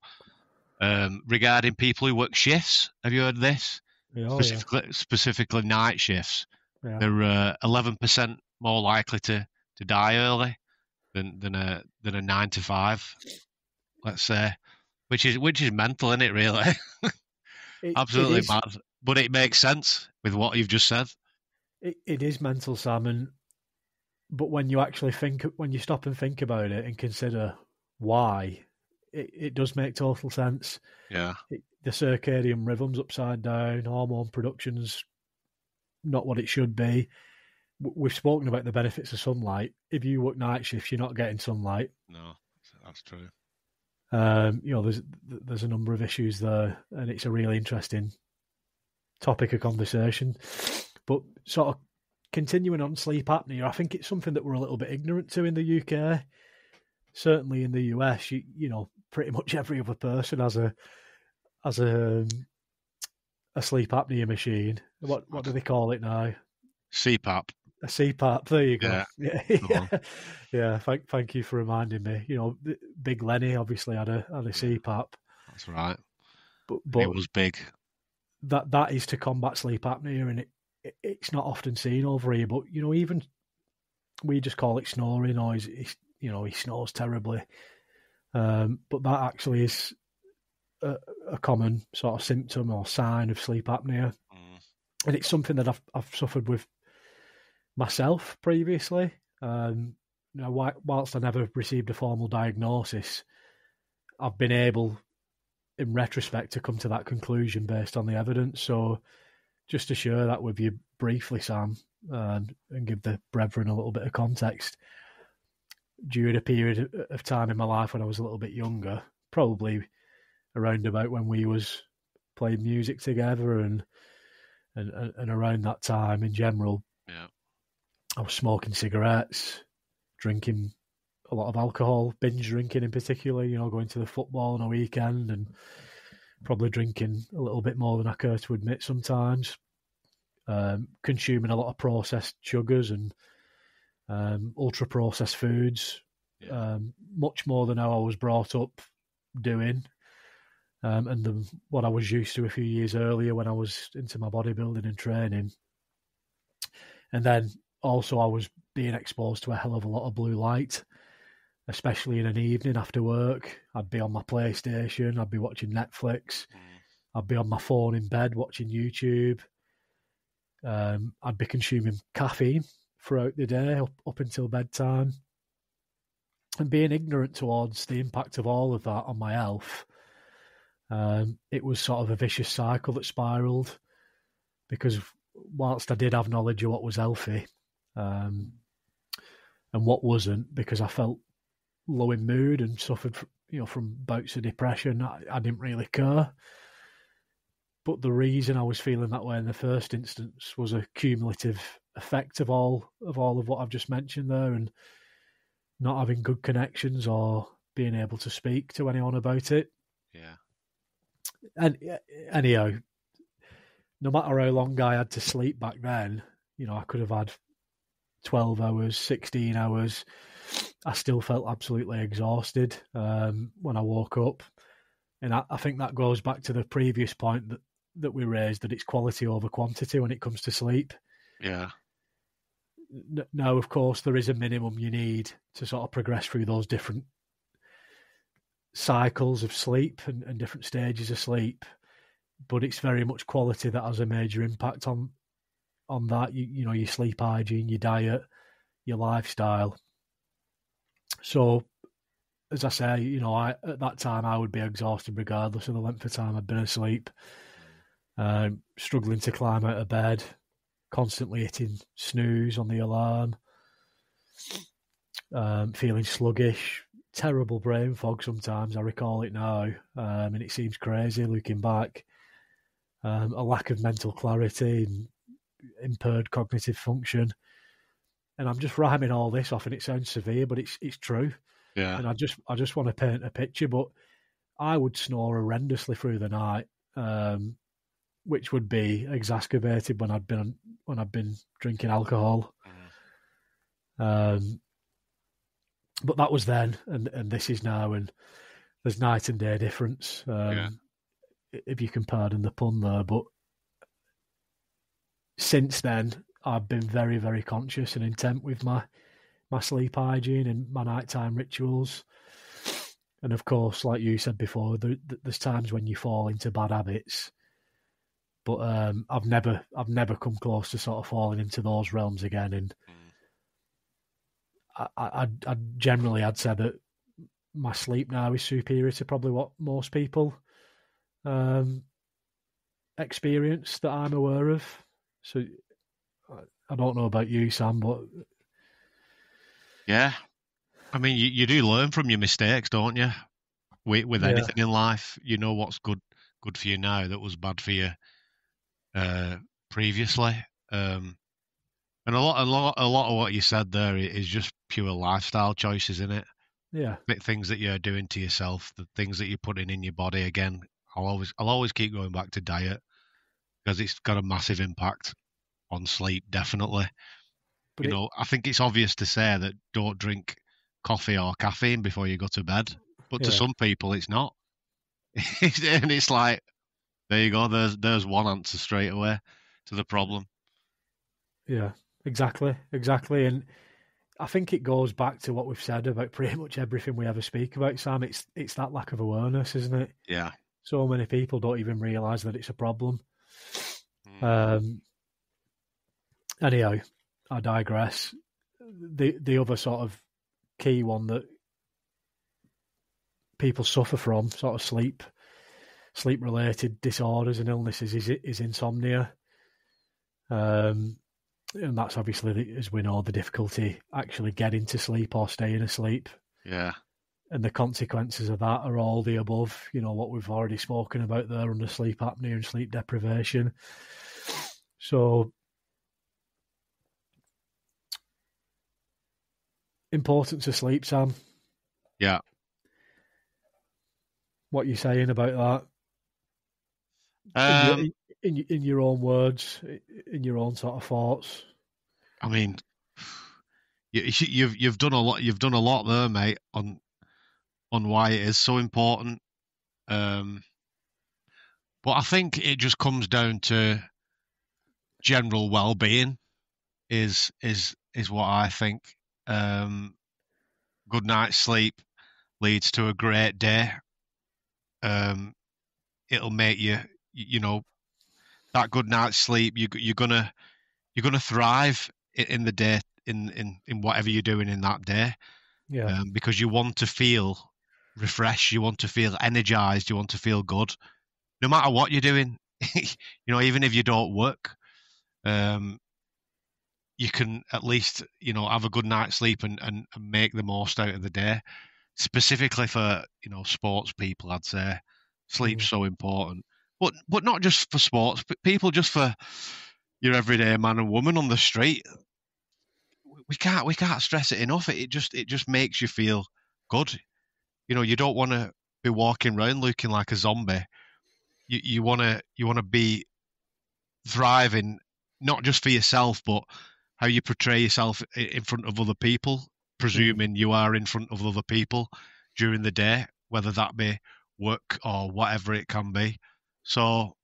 regarding people who work shifts, have you heard of this? Oh, Specifically night shifts. yeah. They're 11% more likely to die early than a 9 to 5, let's say, which is mental, isn't it? Really, absolutely mad. But it makes sense with what you've just said. It is mental, Sam, but when you actually when you stop and think about it and consider why, it does make total sense. Yeah. The circadian rhythm's upside down, hormone production's not what it should be. We've spoken about the benefits of sunlight. If you work night shifts, you're not getting sunlight. No, that's true. There's a number of issues there, and it's a really interesting topic of conversation. But sort of continuing on sleep apnea, I think it's something that we're a little bit ignorant to in the UK. Certainly in the US, pretty much every other person has a sleep apnea machine. What do they call it now? CPAP. A CPAP. There you go. Yeah. Yeah. Thank you for reminding me. Big Lenny obviously had a CPAP. That's right. But it was big. That is to combat sleep apnea, and it's not often seen over here. But even we just call it snoring, or he snores terribly. But that actually is a common sort of symptom or sign of sleep apnea, and it's something that I've suffered with myself previously. Whilst I never received a formal diagnosis, I've been able, in retrospect, to come to that conclusion based on the evidence. So just to share that with you briefly, Sam, and give the brethren a little bit of context. During a period of time in my life when I was a little bit younger, probably around about when we was playing music together and around that time in general, yeah, I was smoking cigarettes, drinking a lot of alcohol, binge drinking in particular, going to the football on a weekend and probably drinking a little bit more than I care to admit sometimes, consuming a lot of processed sugars and ultra-processed foods, much more than how I was brought up doing, and what I was used to a few years earlier when I was into my bodybuilding and training. And then also I was being exposed to a hell of a lot of blue light, especially in an evening after work. I'd be on my PlayStation, I'd be watching Netflix, I'd be on my phone in bed watching YouTube. I'd be consuming caffeine throughout the day up until bedtime, and being ignorant towards the impact of all of that on my health. It was sort of a vicious cycle that spiraled, because whilst I did have knowledge of what was healthy and what wasn't, because I felt low in mood and suffered from bouts of depression, I didn't really care. But the reason I was feeling that way in the first instance was a cumulative effect of all of what I've just mentioned there, and not having good connections or being able to speak to anyone about it. Yeah. And anyhow, no matter how long I had to sleep back then, I could have had 12 hours, 16 hours. I still felt absolutely exhausted when I woke up. And I think that goes back to the previous point that we raised, that it's quality over quantity when it comes to sleep. Yeah. Now, of course, there is a minimum you need to sort of progress through those different cycles of sleep and different stages of sleep. But it's very much quality that has a major impact on on that. You know, your sleep hygiene, your diet, your lifestyle. So, as I say, you know, at that time I would be exhausted regardless of the length of time I'd been asleep. Struggling to climb out of bed, constantly hitting snooze on the alarm, feeling sluggish, terrible brain fog sometimes. I recall it now, and it seems crazy looking back. A lack of mental clarity and impaired cognitive function. And I'm just rhyming all this off, and it sounds severe, but it's true. Yeah. And I just want to paint a picture, but I would snore horrendously through the night, which would be exacerbated when I'd been drinking alcohol. But that was then, and this is now, and there's night and day difference. If you can pardon the pun there, but since then I've been very, very conscious and intent with my sleep hygiene and my nighttime rituals. And of course, like you said before, there's times when you fall into bad habits, but I've never come close to sort of falling into those realms again. And I generally, I'd say that my sleep now is superior to probably what most people experience that I'm aware of. So I don't know about you, Sam, but yeah, I mean, you do learn from your mistakes, don't you? With anything in life, you know what's good for you now that was bad for you previously. And a lot of what you said there is just pure lifestyle choices, isn't it? Yeah. Things that you're doing to yourself, the things that you're putting in your body. Again, I'll always keep going back to diet because it's got a massive impact on sleep, definitely. But I think it's obvious to say that don't drink coffee or caffeine before you go to bed. But to some people, it's not. And it's like, there you go. There's one answer straight away to the problem. Yeah, exactly. And I think it goes back to what we've said about pretty much everything we ever speak about, Sam. It's that lack of awareness, isn't it? Yeah. So many people don't even realise that it's a problem. Anyhow, I digress. The other sort of key one that people suffer from, sort of sleep related disorders and illnesses, is insomnia. And that's obviously, as we know, the difficulty actually getting to sleep or staying asleep. Yeah. And the consequences of that are all the above, what we've already spoken about there under sleep apnea and sleep deprivation. So, importance of sleep, Sam. Yeah. What are you saying about that? In your own words, in your own sort of thoughts. I mean, you've done a lot. You've done a lot there, mate, on why it is so important. But I think it just comes down to general well-being. Is what I think. Good night's sleep leads to a great day. It'll make you that good night's sleep. You're gonna thrive in the day, in whatever you're doing in that day. Yeah. Because you want to feel refreshed, you want to feel energized, you want to feel good, no matter what you're doing. Even if you don't work, you can at least have a good night's sleep and make the most out of the day. Specifically for sports people, I'd say sleep's so important. But not just for sports, but people, just for your everyday man and woman on the street. We can't stress it enough. It just makes you feel good. You don't want to be walking around looking like a zombie. You want to be thriving, not just for yourself, but how you portray yourself in front of other people, presuming you are in front of other people during the day, whether that be work or whatever it can be. So,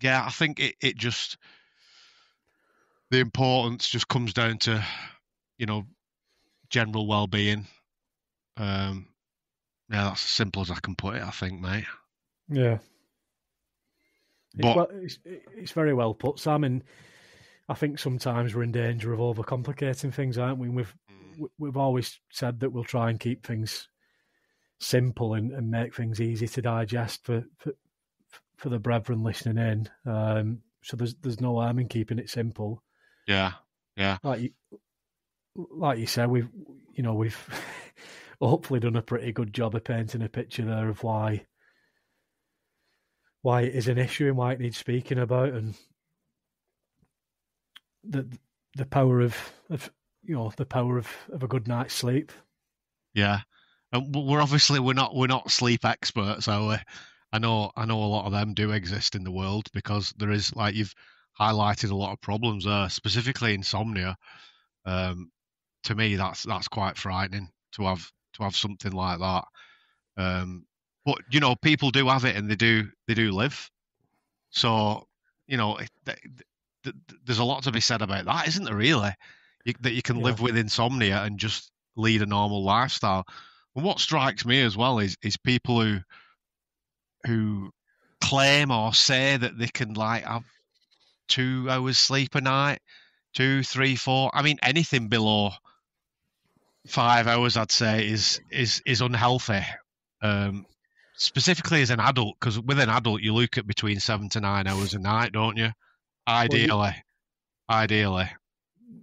yeah, I think it just, the importance just comes down to, general well-being. Yeah, that's as simple as I can put it, I think, mate. Yeah. But It's very well put, Sam. And I think sometimes we're in danger of overcomplicating things, aren't we? We've always said that we'll try and keep things simple and make things easy to digest for the brethren listening in. So there's no harm in keeping it simple. Yeah. Like you said, we've hopefully done a pretty good job of painting a picture there of why it is an issue and why it needs speaking about, and the power of the power of a good night's sleep. Yeah. And we're not sleep experts, are we? I know a lot of them do exist in the world, because there is, like you've highlighted, a lot of problems there, specifically insomnia. To me, that's quite frightening to have something like that. But people do have it, and they do live. So there's a lot to be said about that, isn't there? Really, that you can live with insomnia and just lead a normal lifestyle. And what strikes me as well is people who claim or say that they can like have 2 hours sleep a night, 2, 3, 4. I mean, anything below 5 hours, I'd say, is unhealthy. Specifically as an adult, because with an adult, you look at between 7 to 9 hours a night, don't you? Ideally.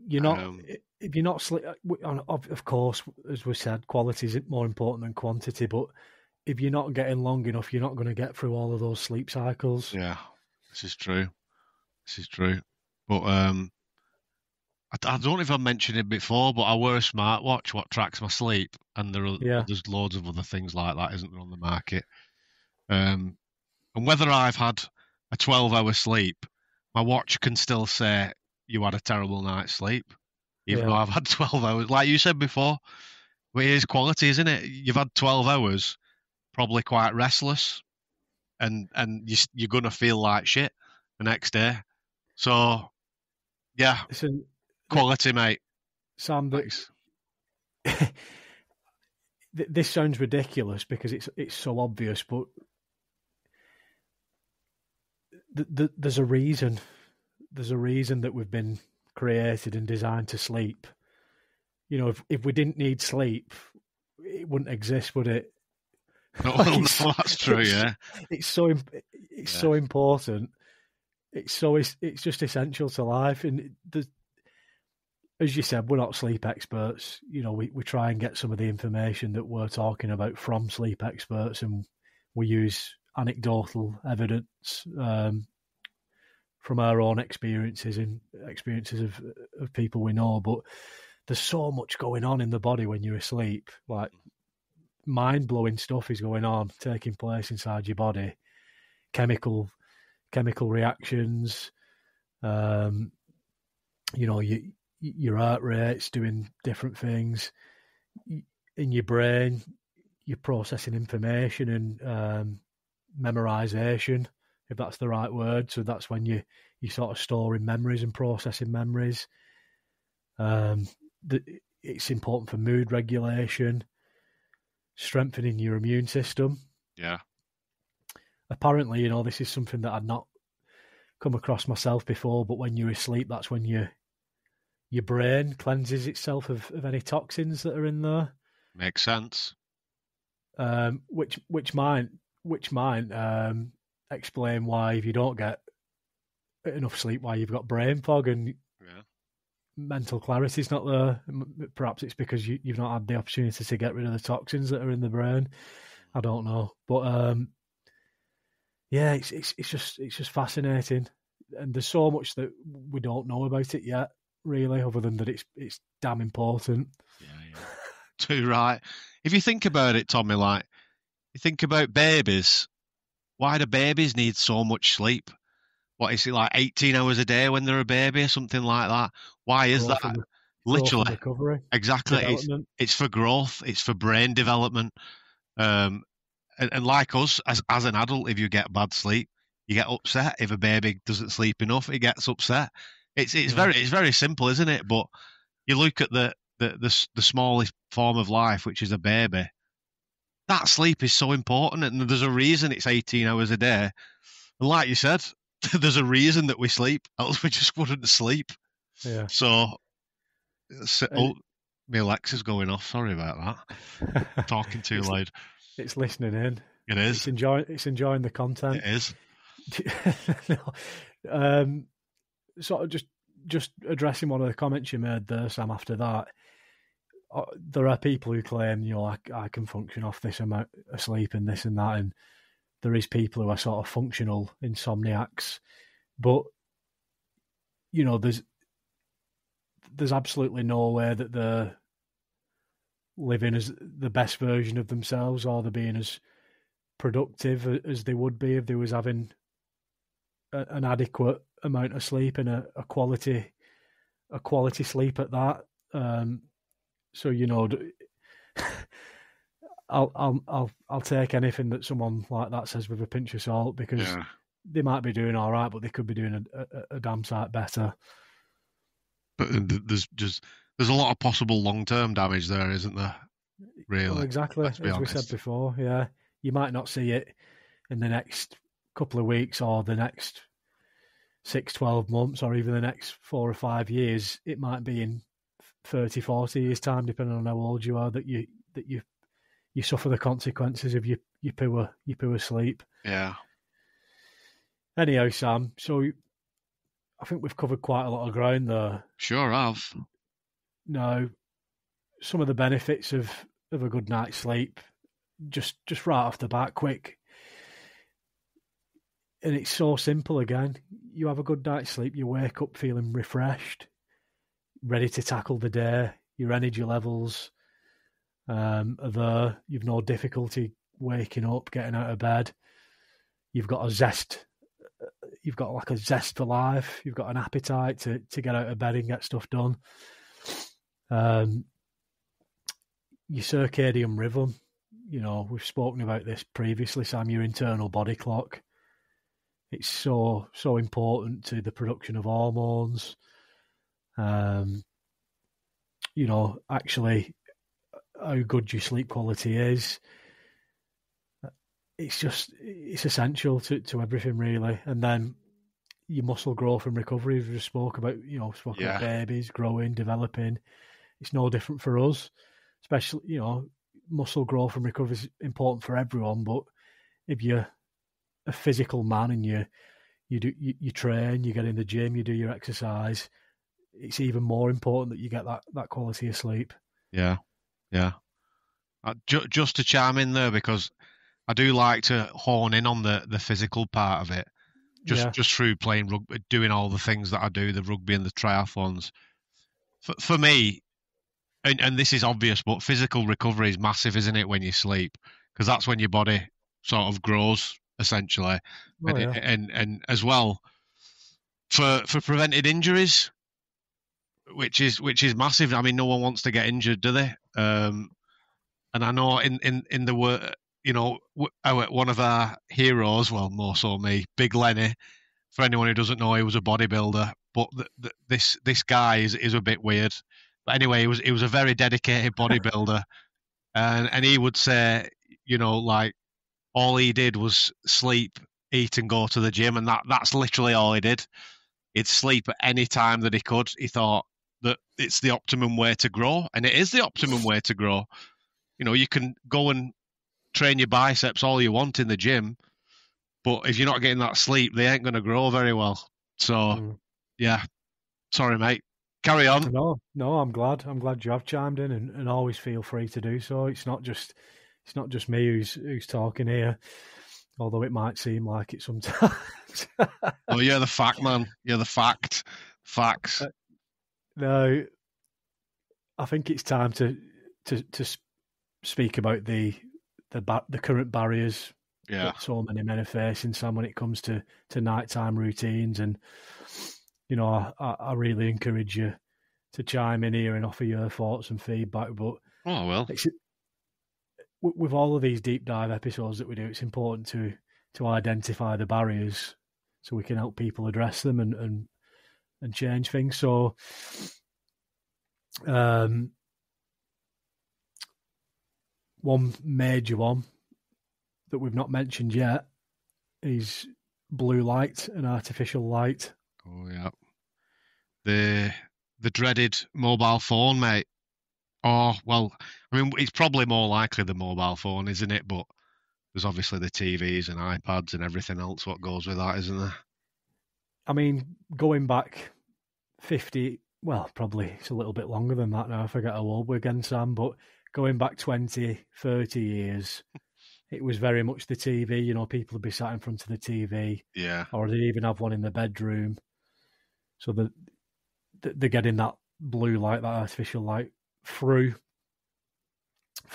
You're not. If you're not sleep, of course, as we said, quality is more important than quantity. But if you're not getting long enough, you're not going to get through all of those sleep cycles. Yeah, this is true. But I don't know if I mentioned it before, but I wear a smartwatch what tracks my sleep, and there's loads of other things like that, isn't there, on the market? And whether I've had a 12-hour sleep, my watch can still say you had a terrible night's sleep, even though I've had 12 hours. Like you said before, well, it is quality, isn't it? You've had 12 hours, probably quite restless, and you're going to feel like shit the next day. So, yeah, quality, mate. Sam, this sounds ridiculous because it's so obvious, but there's a reason. There's a reason that we've been created and designed to sleep. If we didn't need sleep, it wouldn't exist, would it? No, that's true. Yeah, it's so important. It's just essential to life, and as you said, we're not sleep experts. We try and get some of the information that we're talking about from sleep experts, and we use anecdotal evidence from our own experiences and experiences of people we know. But there's so much going on in the body when you're asleep. Like, mind-blowing stuff is going on, taking place inside your body. Chemical reactions. Your heart rate's doing different things in your brain. You're processing information and memorization, if that's the right word. So that's when you sort of storing memories and processing memories. It's important for mood regulation, strengthening your immune system. Yeah. Apparently, this is something that I'd not come across myself before, but when you're asleep, that's when your brain cleanses itself of any toxins that are in there. Makes sense. Which might explain why, if you don't get enough sleep, why you've got brain fog and mental clarity's not there. Perhaps it's because you've not had the opportunity to get rid of the toxins that are in the brain. I don't know, but it's just fascinating, and there's so much that we don't know about it yet, really, other than that it's damn important. Yeah. Too right. If you think about it, Tommy, like you think about babies, why do babies need so much sleep? What is it, like 18 hours a day when they're a baby or something like that? Why is that? Literally, recovery, exactly. It's for growth. It's for brain development. And like us, as an adult, if you get bad sleep, you get upset. If a baby doesn't sleep enough, it gets upset. It's very simple, isn't it? But you look at the smallest form of life, which is a baby. That sleep is so important, and there's a reason it's 18 hours a day. And like you said, there's a reason that we sleep, else we just wouldn't sleep. Yeah. So, my Alexa's going off. Sorry about that. Talking too loud. It's listening in. It is. It's enjoying the content. It is. No. Sort of just addressing one of the comments you made there, Sam. After that, there are people who claim, I can function off this amount of sleep and this and that, and there is people who are sort of functional insomniacs, but there's absolutely no way that they're living as the best version of themselves, or they're being as productive as they would be if they was having an adequate amount of sleep and a quality sleep at that. So I'll take anything that someone like that says with a pinch of salt, because they might be doing all right, but they could be doing a damn sight better. But there's a lot of possible long-term damage there, isn't there? Really, well, exactly, as honest. we said before. Yeah, you might not see it in the next couple of weeks or the next 6-12 months or even the next 4 or 5 years. It might be in 30-40 years time, depending on how old you are, that you suffer the consequences of your poor sleep. Yeah. Anyhow, Sam, so I think we've covered quite a lot of ground there. Sure have. Now, some of the benefits of a good night's sleep, just right off the bat, quick. And it's so simple again. You have a good night's sleep, you wake up feeling refreshed, ready to tackle the day. Your energy levels are there. You've no difficulty waking up, getting out of bed. You've got a zest. You've got like a zest for life. You've got an appetite to get out of bed and get stuff done. Your circadian rhythm, we've spoken about this previously, Sam, your internal body clock. It's so important to the production of hormones. Actually how good your sleep quality is. It's essential to everything, really. And then your muscle growth and recovery, we just spoke about, about babies growing, developing. It's no different for us, especially, muscle growth and recovery is important for everyone. But if you're a physical man and you train, you get in the gym, you do your exercise, it's even more important that you get that quality of sleep. Yeah. Just to chime in there, because I do like to hone in on the physical part of it, just through playing rugby, doing all the things that I do, the rugby and the triathlons. For me, and this is obvious, but physical recovery is massive, isn't it, when you sleep? Because that's when your body sort of grows, essentially. And as well, for prevented injuries, which is massive. I mean, no one wants to get injured, do they? And I know in the work, one of our heroes, well, more so me, Big Lenny. For anyone who doesn't know, he was a bodybuilder, but this guy is a bit weird. But anyway, he was a very dedicated bodybuilder, and he would say, like, all he did was sleep, eat, and go to the gym, and that's literally all he did. He'd sleep at any time that he could. He thought that it's the optimum way to grow, and it is the optimum way to grow. You can go and train your biceps all you want in the gym, but if you're not getting that sleep, they ain't going to grow very well. So, yeah. Sorry, mate. Carry on. No, I'm glad you have chimed in, and always feel free to do so. It's not just me who's talking here, although it might seem like it sometimes. Oh, you're the fact, man. You're the fact. Facts. No, I think it's time to speak about the current barriers that so many men are facing, Sam, when it comes to nighttime routines. And I really encourage you to chime in here and offer your thoughts and feedback. But with all of these deep dive episodes that we do, it's important to identify the barriers so we can help people address them and change things. So, one major one that we've not mentioned yet is blue light and artificial light. Oh yeah, the dreaded mobile phone, mate. Oh well, I mean it's probably more likely the mobile phone, isn't it? But there's obviously the TVs and iPads and everything else what goes with that, isn't there? I mean, going back 50, well, probably it's a little bit longer than that now. I forget how old we're again, Sam, but going back 20, 30 years, it was very much the TV. You know, people would be sat in front of the TV, Yeah, or they'd even have one in the bedroom. So they're getting that blue light, that artificial light through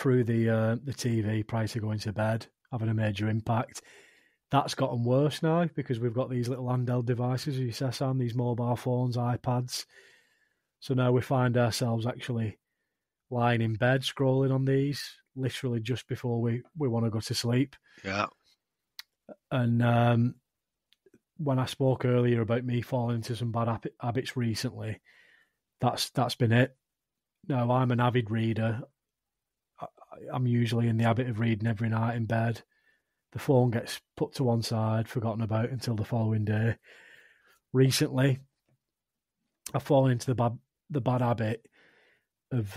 the TV prior to going to bed, having a major impact. That's gotten worse now because we've got these little handheld devices, as you say, Sam, these mobile phones, iPads. So now we find ourselves actually lying in bed scrolling on these literally just before we want to go to sleep. yeah, And when I spoke earlier about me falling into some bad habits recently, that's been it. Now, I'm an avid reader. I'm usually in the habit of reading every night in bed. The phone gets put to one side, forgotten about until the following day. Recently, I've fallen into the bad habit of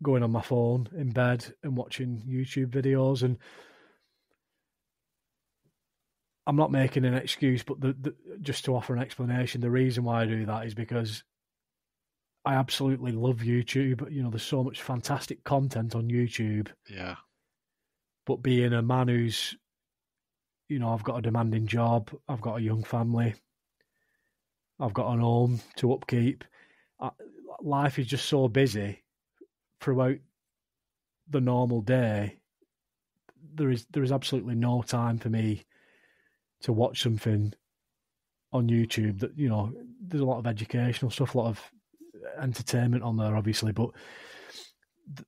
going on my phone in bed and watching YouTube videos. And I'm not making an excuse, but just to offer an explanation, the reason why I do that is because I absolutely love YouTube. You know, there's so much fantastic content on YouTube. yeah, But being a man who's, you know, I've got a demanding job, I've got a young family, I've got an home to upkeep. Life is just so busy throughout the normal day. There is absolutely no time for me to watch something on YouTube that, you know, there's a lot of educational stuff, a lot of entertainment on there, obviously, but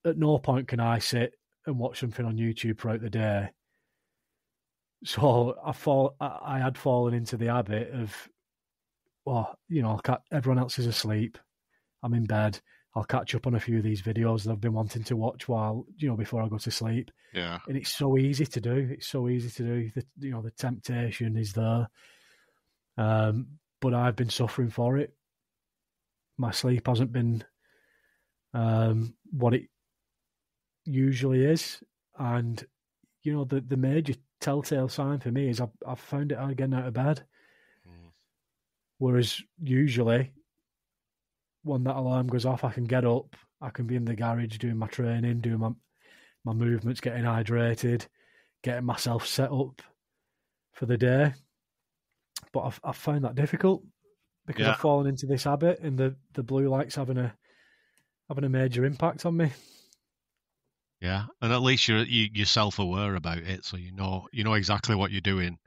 at no point can I sit and watch something on YouTube throughout the day. So I had fallen into the habit of, well, you know, everyone else is asleep. I'm in bed. I'll catch up on a few of these videos that I've been wanting to watch while, you know, before I go to sleep. yeah. And it's so easy to do. It's so easy to do. You know, the temptation is there. But I've been suffering for it. My sleep hasn't been what it usually is. And, you know, the major telltale sign for me is I've found it out getting out of bed. Whereas usually when that alarm goes off, I can get up, I can be in the garage doing my training, doing my movements, getting hydrated, getting myself set up for the day. But I've found that difficult because I've fallen into this habit, and the blue light's having a major impact on me. Yeah, and at least you're self-aware about it, so you know exactly what you're doing.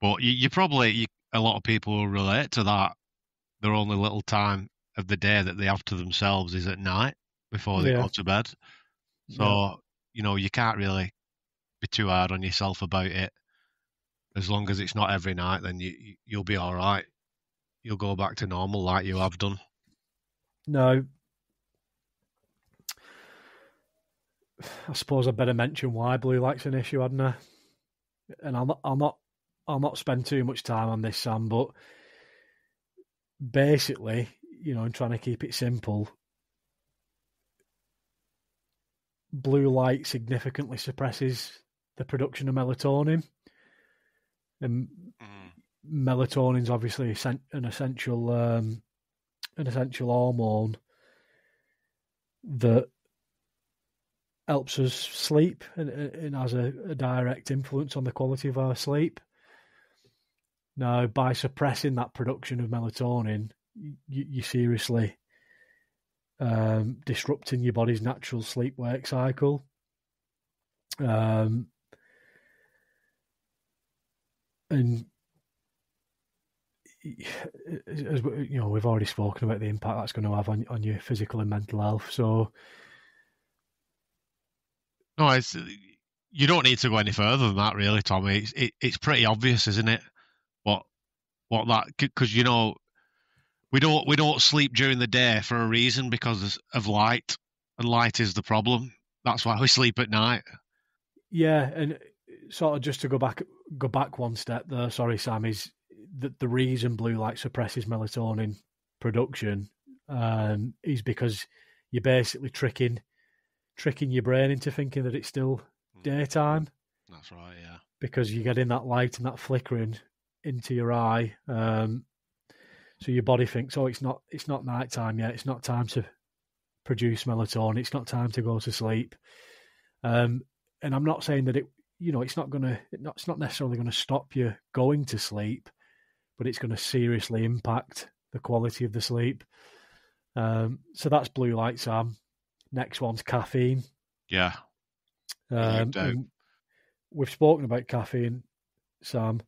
But you probably a lot of people will relate to that. Their only little time of the day that they have to themselves is at night before they go to bed. So you know you can't really be too hard on yourself about it. As long as it's not every night, then you'll be all right. You'll go back to normal like you have done. No. I suppose I better mention why blue light's an issue, hadn't I? And I'll not spend too much time on this, Sam, but basically, you know, I'm trying to keep it simple. Blue light significantly suppresses the production of melatonin. And melatonin's obviously an essential hormone that helps us sleep and has a direct influence on the quality of our sleep. Now, by suppressing that production of melatonin, you seriously disrupting your body's natural sleep-wake cycle. And as you know, we've already spoken about the impact that's going to have on your physical and mental health. So, no, you don't need to go any further than that, really, Tommy. It's pretty obvious, isn't it? What that, because you know we don't sleep during the day for a reason, because of light, and light is the problem. That's why we sleep at night. Yeah, and sort of just to go back go back one step there, sorry, Sam, is that the reason blue light suppresses melatonin production is because you're basically tricking your brain into thinking that it's still daytime. That's right, yeah. Because you're getting that light and that flickering into your eye. So your body thinks, oh, it's not nighttime yet. It's not time to produce melatonin. It's not time to go to sleep. And I'm not saying that it's not necessarily going to stop you going to sleep, but it's going to seriously impact the quality of the sleep. So that's blue light, Sam. Next one's caffeine. Yeah. And we've spoken about caffeine, Sam.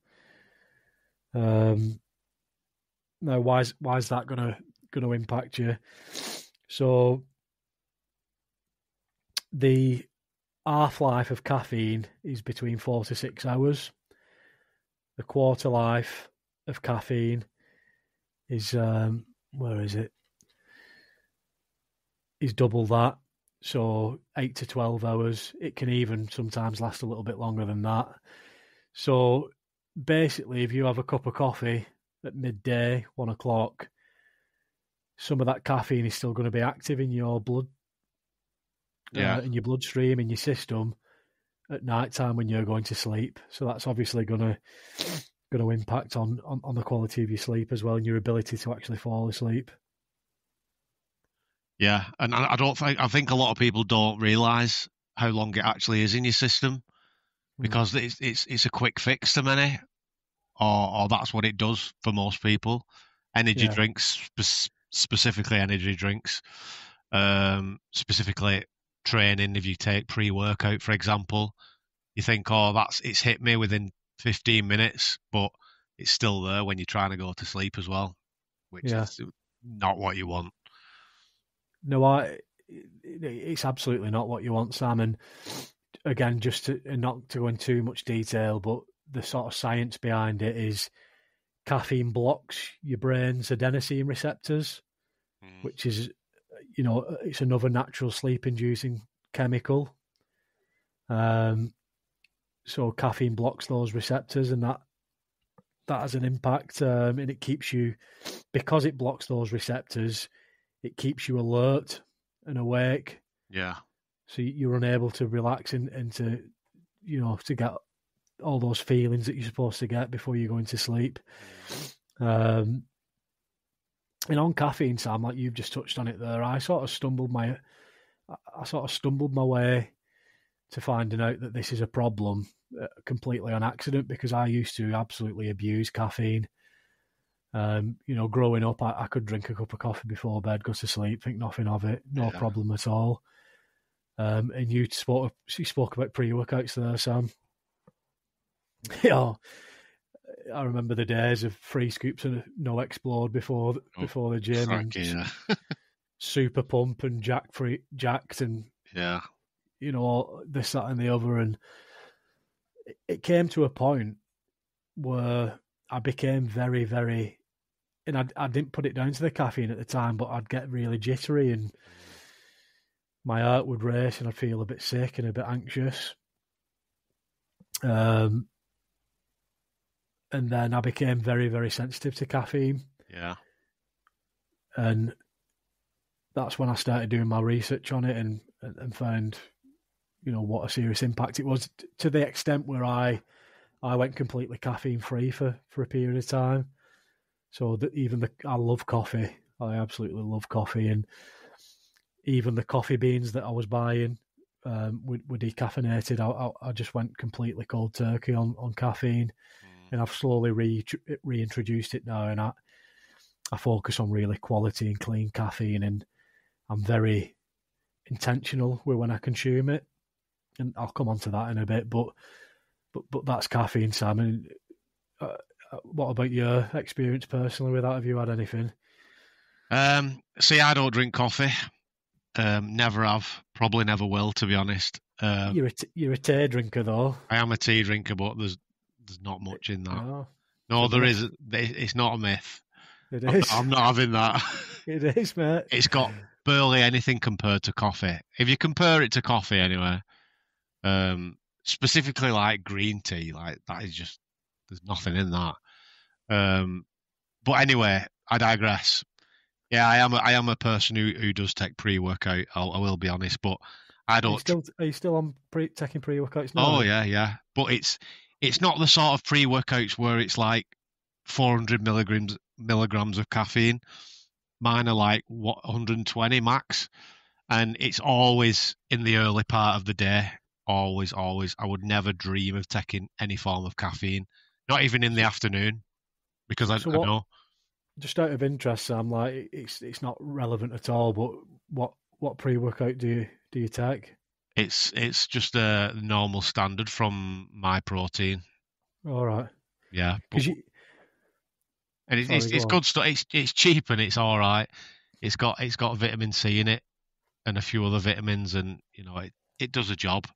Now, why is that going to impact you? So, the half-life of caffeine is between 4 to 6 hours. The quarter life of caffeine is is double that. So 8 to 12 hours. It can even sometimes last a little bit longer than that. So basically, if you have a cup of coffee at midday, 1 o'clock, some of that caffeine is still going to be active in your blood, in your bloodstream, in your system at night time when you're going to sleep. So that's obviously going to impact on the quality of your sleep as well, and your ability to actually fall asleep. Yeah, and I think a lot of people don't realise how long it actually is in your system, because it's a quick fix to many, or that's what it does for most people. Energy drinks, specifically energy drinks, specifically training. If you take pre-workout, for example, you think, it's hit me within 15 minutes, but it's still there when you're trying to go to sleep as well, which is not what you want. No, it's absolutely not what you want, Sam. And again, not to go into too much detail, but the sort of science behind it is caffeine blocks your brain's adenosine receptors, which is, it's another natural sleep-inducing chemical. So caffeine blocks those receptors, and that has an impact. And it keeps you, because it blocks those receptors, it keeps you alert and awake. Yeah. So you're unable to relax and to get all those feelings that you're supposed to get before you go into sleep. And on caffeine, Sam, like you've just touched on it there, I sort of stumbled my way to finding out that this is a problem completely on accident, because I used to absolutely abuse caffeine. Growing up, I could drink a cup of coffee before bed, go to sleep, think nothing of it, no problem at all. And you spoke about pre-workouts there, Sam. I remember the days of 3 scoops and no explode before the gym, and super pump and jacked and this, that, and the other. And it came to a point where I became very, very, and I didn't put it down to the caffeine at the time, but I'd get really jittery and my heart would race and I'd feel a bit sick and a bit anxious. And then I became very, very sensitive to caffeine. Yeah. And that's when I started doing my research on it and found, what a serious impact it was, to the extent where I went completely caffeine free for a period of time. So I love coffee. I absolutely love coffee. And even the coffee beans that I was buying were decaffeinated. I just went completely cold turkey on caffeine. And I've slowly reintroduced it now, and I focus on really quality and clean caffeine, and I'm very intentional with when I consume it. And I'll come on to that in a bit, but that's caffeine, Sam. And what about your experience personally with that? Have you had anything? See, I don't drink coffee. Never have. Probably never will, to be honest. You're a tea drinker, though. I am a tea drinker, but there's not much in that. No, there isn't. It's not a myth. It is. I'm not having that. It is, mate. It's got barely anything compared to coffee. If you compare it to coffee, anyway, specifically like green tea, like that is just there's nothing in that. But anyway, I digress. Yeah, I am a person who does take pre-workout. I will be honest, but I Are you don't. still on taking pre-workouts Oh now? yeah. But it's not the sort of pre-workouts where it's like 400 milligrams of caffeine. Mine are like what 120 max, and it's always in the early part of the day. Always, always. I would never dream of taking any form of caffeine, not even in the So, afternoon, because so I what? know Just out of interest, Sam, like it's not relevant at all. But what pre-workout do you take? it's just a normal standard from my protein. All right, Yeah, but because you. and Sorry, go it's on. good stuff. It's cheap and it's all right. It's got vitamin C in it and a few other vitamins, and you know it does a job.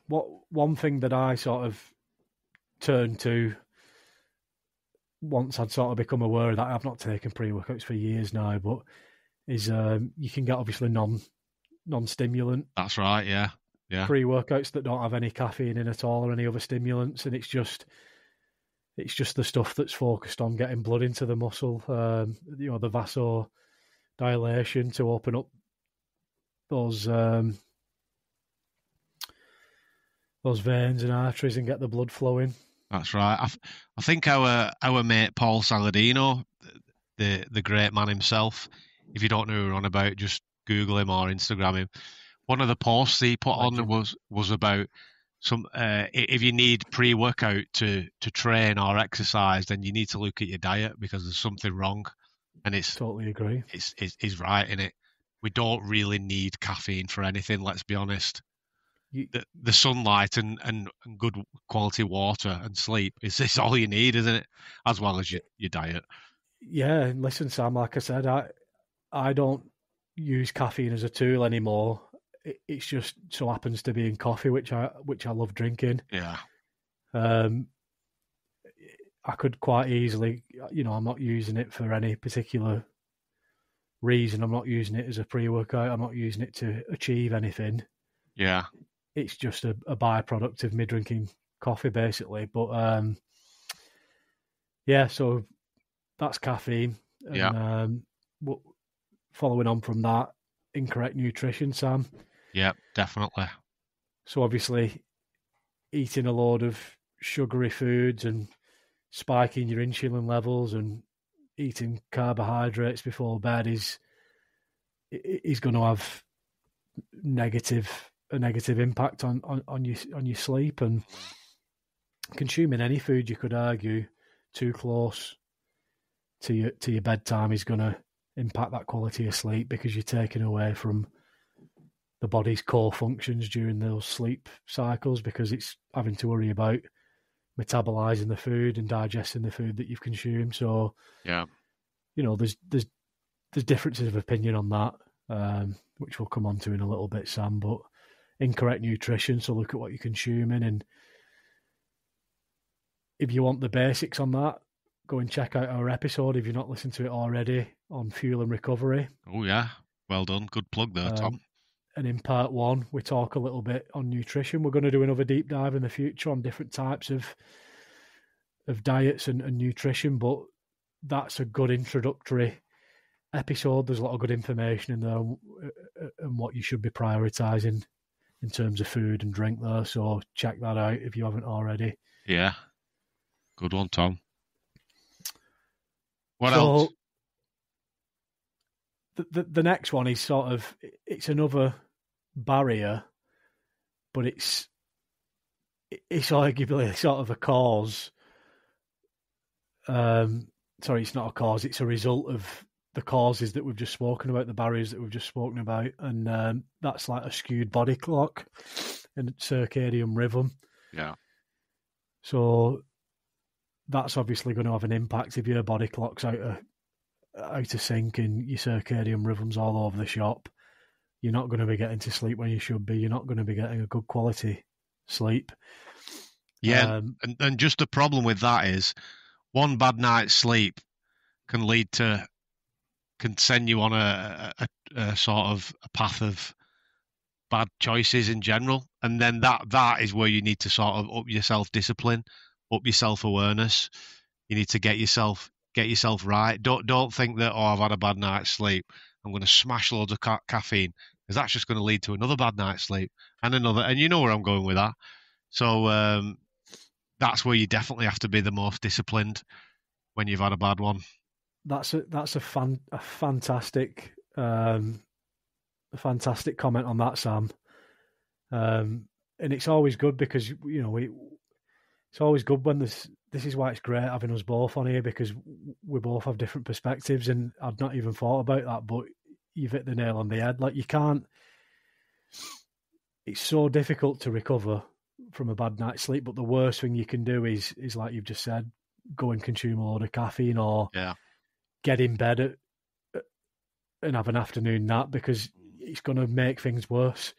What one thing that I sort of turned to once I'd sort of become aware that I've not taken pre-workouts for years now, but is you can get obviously non-stimulant That's right. Yeah, pre-workouts that don't have any caffeine in at all or any other stimulants, and it's just the stuff that's focused on getting blood into the muscle, the vasodilation to open up those those veins and arteries and get the blood flowing. that's right. I think our mate Paul Saladino, the great man himself. If you don't know who we're on about, just Google him or Instagram him. One of the posts he put on Legend. was about some if you need pre-workout to train or exercise, then you need to look at your diet because there's something wrong, and Totally agree. he's right in it. We don't really need caffeine for anything. Let's be honest. You, The sunlight and good quality water and sleep is all you need, isn't it? As well as your diet. yeah, listen, Sam. Like I said, I don't use caffeine as a tool anymore. It's just so happens to be in coffee, which I love drinking. Yeah, Um, I could quite easily, I'm not using it for any particular reason. I'm not using it as a pre-workout. I'm not using it to achieve anything. yeah, It's just a byproduct of me drinking coffee, basically. But yeah, so that's caffeine, yeah, and following on from that, incorrect nutrition, Sam. yeah, definitely. So obviously, eating a load of sugary foods and spiking your insulin levels and eating carbohydrates before bed is going to have a negative impact on your sleep, and consuming any food, you could argue, too close to your bedtime is going to impact that quality of sleep because you're taking away from the body's core functions during those sleep cycles because it's having to worry about metabolizing the food and digesting the food that you've consumed. So, Yeah, there's differences of opinion on that, which we'll come on to in a little bit, Sam. But incorrect nutrition, so look at what you're consuming, and if you want the basics on that, go and check out our episode if you've not listened to it already on fuel and recovery. oh yeah, well done, good plug there, Tom. And in part one, we talk a little bit on nutrition. We're going to do another deep dive in the future on different types of diets and nutrition, but that's a good introductory episode. There's a lot of good information in there and what you should be prioritizing in terms of food and drink there. So check that out if you haven't already. Yeah, good one, Tom. What else? The next one is sort of, it's another barrier, but it's arguably sort of a cause. Sorry, it's not a cause. It's a result of the causes that we've just spoken about, the barriers that we've just spoken about, and that's like a skewed body clock and circadian rhythm. Yeah. So that's obviously going to have an impact if your body clock's out of sync and your circadian rhythm's all over the shop. You're not going to be getting to sleep when you should be. You're not going to be getting a good quality sleep. Yeah, and just the problem with that is one bad night's sleep can send you on a sort of a path of bad choices in general. And then that is where you need to sort of up your self-discipline, up your self-awareness. You need to get yourself right. Don't think that, I've had a bad night's sleep, I'm going to smash loads of caffeine, because that's just going to lead to another bad night's sleep and another. And you know where I'm going with that. So that's where you definitely have to be the most disciplined when you've had a bad one. That's a fantastic fantastic comment on that, Sam. And it's always good because it's always good when this is why it's great having us both on here, because we both have different perspectives, and I'd not even thought about that, but you've hit the nail on the head. Like, you can't. It's so difficult to recover from a bad night's sleep, but the worst thing you can do is like you've just said, go and consume a load of caffeine, or get in bed and have an afternoon nap, because it's going to make things worse.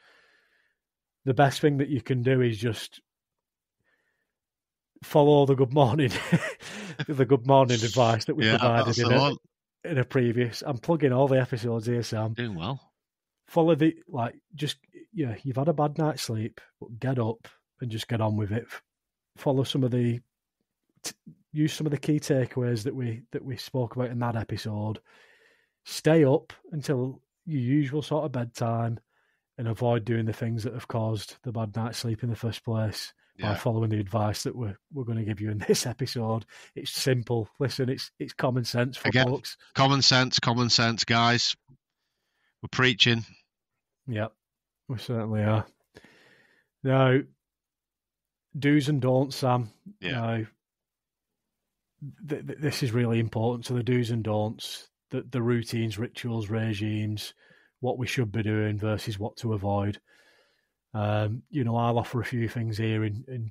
The best thing that you can do is just follow the good morning advice that we provided in a previous. I'm plugging all the episodes here, Sam. Doing well. Follow you've had a bad night's sleep, but get up and just get on with it. Follow use some of the key takeaways that we spoke about in that episode. Stay up until your usual sort of bedtime, and avoid doing the things that have caused the bad night's sleep in the first place by following the advice that we're going to give you in this episode. It's simple. Listen, it's common sense for folks. Common sense, guys. We're preaching. Yep, we certainly are. Now, do's and don'ts, Sam. Yeah. Now, this is really important. So the do's and don'ts, the routines, rituals, regimes, what we should be doing versus what to avoid. I'll offer a few things here, and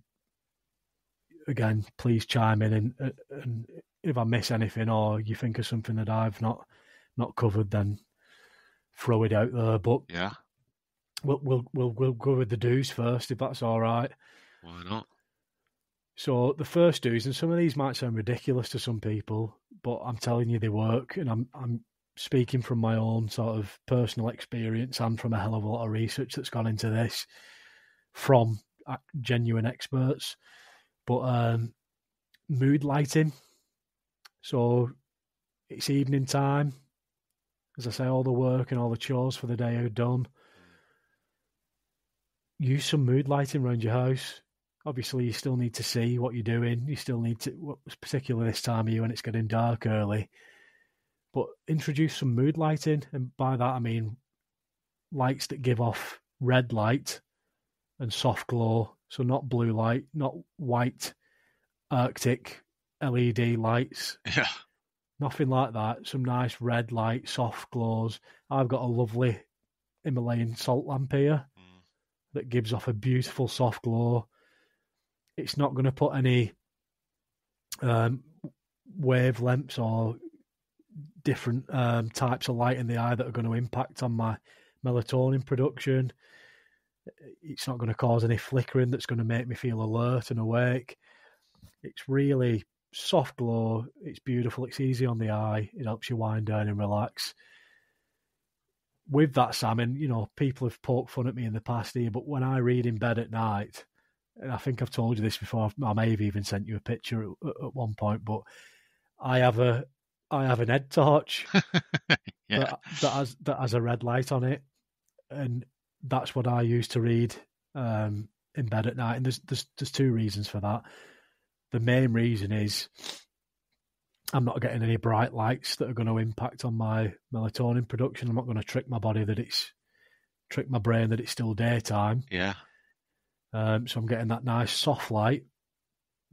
again, please chime in, and if I miss anything or you think of something that I've not covered, then throw it out there. But we'll go with the do's first, if that's all right. Why not? So the first do's, and some of these might sound ridiculous to some people, but I'm telling you they work, and I'm speaking from my own sort of personal experience and from a hell of a lot of research that's gone into this from genuine experts. But mood lighting. So it's evening time. As I say, all the work and all the chores for the day are done. Use some mood lighting around your house. Obviously, you still need to see what you're doing. You still need to, particularly this time of year when it's getting dark early. But introduce some mood lighting, and by that I mean lights that give off red light and soft glow. So not blue light, not white Arctic LED lights. Yeah. Nothing like that. Some nice red light, soft glows. I've got a lovely Himalayan salt lamp here that gives off a beautiful soft glow. It's not going to put any wavelengths or different types of light in the eye that are going to impact on my melatonin production. It's not going to cause any flickering that's going to make me feel alert and awake. It's really soft glow. It's beautiful. It's easy on the eye. It helps you wind down and relax. With that, Sam, and people have poked fun at me in the past here, but when I read in bed at night, and I think I've told you this before, I may have even sent you a picture at one point, but I have an head torch that has a red light on it, and that's what I use to read in bed at night. And there's two reasons for that. The main reason is I'm not getting any bright lights that are going to impact on my melatonin production. I'm not going to trick my brain that it's still daytime. Yeah. So I'm getting that nice soft light,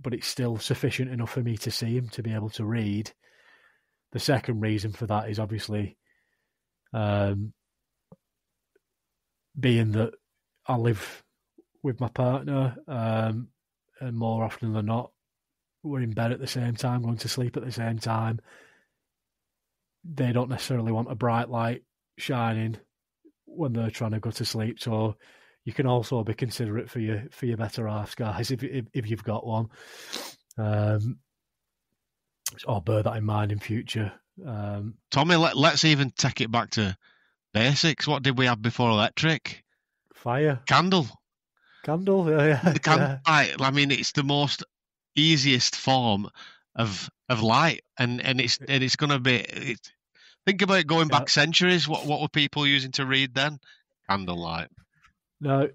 but it's still sufficient enough for me to see him to be able to read. The second reason for that is obviously being that I live with my partner, and more often than not, we're in bed at the same time, going to sleep at the same time. They don't necessarily want a bright light shining when they're trying to go to sleep. So you can also be considerate for your better halves, guys, if you've got one. Or bear that in mind in future. Tommy, let's even take it back to basics. What did we have before electric? Fire. Candle. Candle. Yeah. The candlelight. I mean, it's the most easiest form of light, and it's going to be. Think about going back centuries. What were people using to read then? Candlelight. No,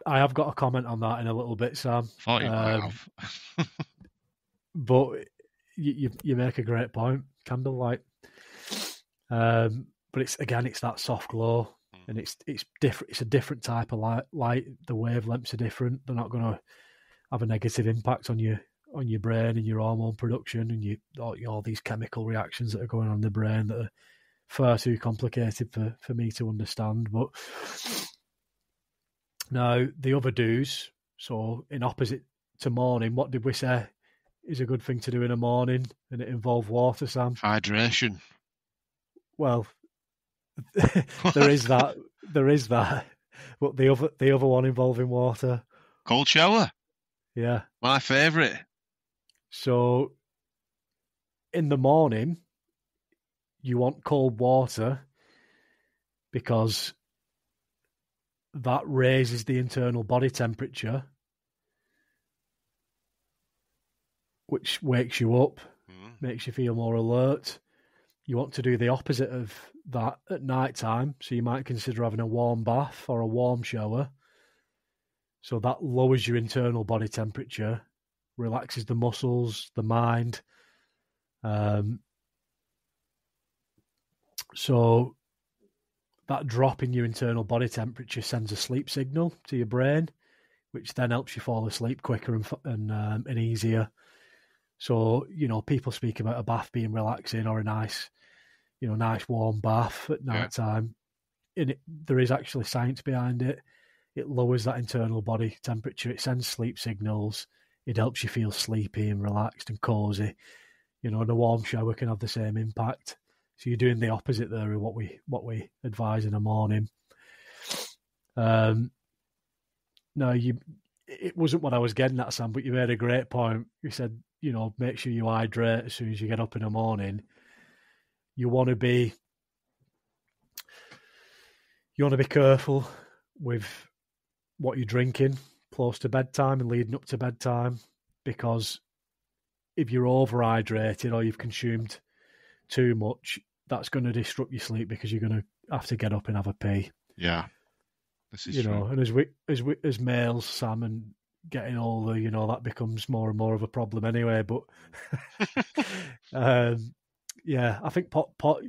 I have got a comment on that in a little bit, Sam. Thought you might have. But you make a great point. Candlelight. But it's that soft glow, and it's different. It's a different type of light. The wavelengths are different. They're not going to have a negative impact on your brain and your hormone production and all these chemical reactions that are going on in the brain that are far too complicated for me to understand. But now the other do's. So in opposite to morning, what did we say is a good thing to do in the morning? And it involved water, Sam. Hydration. Well, there is that. But the other one involving water. Cold shower. Yeah. My favourite. So in the morning, you want cold water because that raises the internal body temperature, which wakes you up, makes you feel more alert. You want to do the opposite of that at night time, so you might consider having a warm bath or a warm shower. So that lowers your internal body temperature, relaxes the muscles, the mind. So that drop in your internal body temperature sends a sleep signal to your brain, which then helps you fall asleep quicker and easier. So, people speak about a bath being relaxing or a nice warm bath at night time. And there is actually science behind it. It lowers that internal body temperature. It sends sleep signals. It helps you feel sleepy and relaxed and cozy. And a warm shower can have the same impact. So you're doing the opposite there of what we advise in the morning. No, it wasn't what I was getting at, Sam, but you made a great point. You said, make sure you hydrate as soon as you get up in the morning. You want to be careful with what you're drinking close to bedtime and leading up to bedtime, because if you're overhydrated or you've consumed too much, that's going to disrupt your sleep because you're going to have to get up and have a pee. Yeah, this is true. And as males, Sam, and getting older, that becomes more and more of a problem anyway. But yeah, I think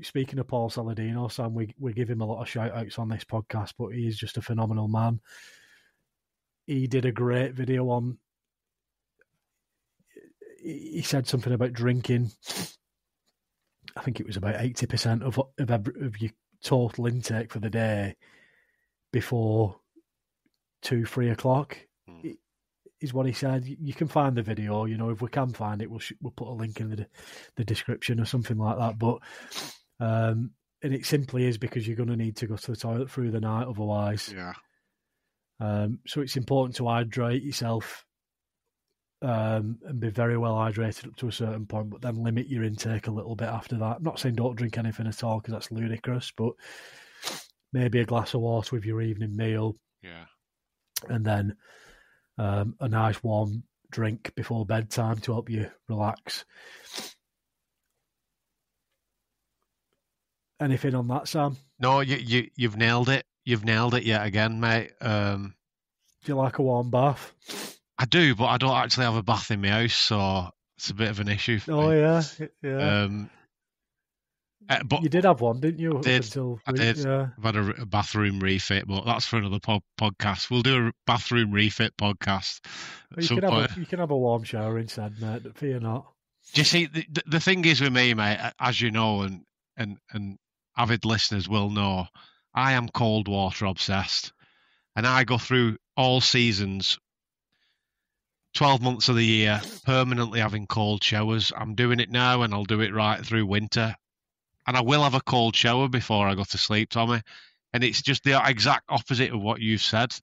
speaking of Paul Saladino, Sam, we give him a lot of shout outs on this podcast, but he is just a phenomenal man. He did a great video on. He said something about drinking. I think it was about 80% of your total intake for the day before 2-3 o'clock. Is what he said. You can find the video. If we can find it, we'll put a link in the description or something like that. But and it simply is because you're going to need to go to the toilet through the night otherwise. Yeah. So it's important to hydrate yourself and be very well hydrated up to a certain point, but then limit your intake a little bit after that. I'm not saying don't drink anything at all because that's ludicrous, but maybe a glass of water with your evening meal. Yeah. And then a nice warm drink before bedtime to help you relax. Anything on that, Sam? No, you've nailed it. You've nailed it yet again, mate. Do you like a warm bath? I do, but I don't actually have a bath in my house, so it's a bit of an issue for me. Oh, yeah. But you did have one, didn't you? I did. Yeah. I've had a bathroom refit, but that's for another podcast. We'll do a bathroom refit podcast. You can have a warm shower instead, mate. Fear not. Do you see, the thing is with me, mate, as you know, and avid listeners will know, I am cold water obsessed. And I go through all seasons, 12 months of the year, permanently having cold showers. I'm doing it now, and I'll do it right through winter. And I will have a cold shower before I go to sleep, Tommy. And it's just the exact opposite of what you've said.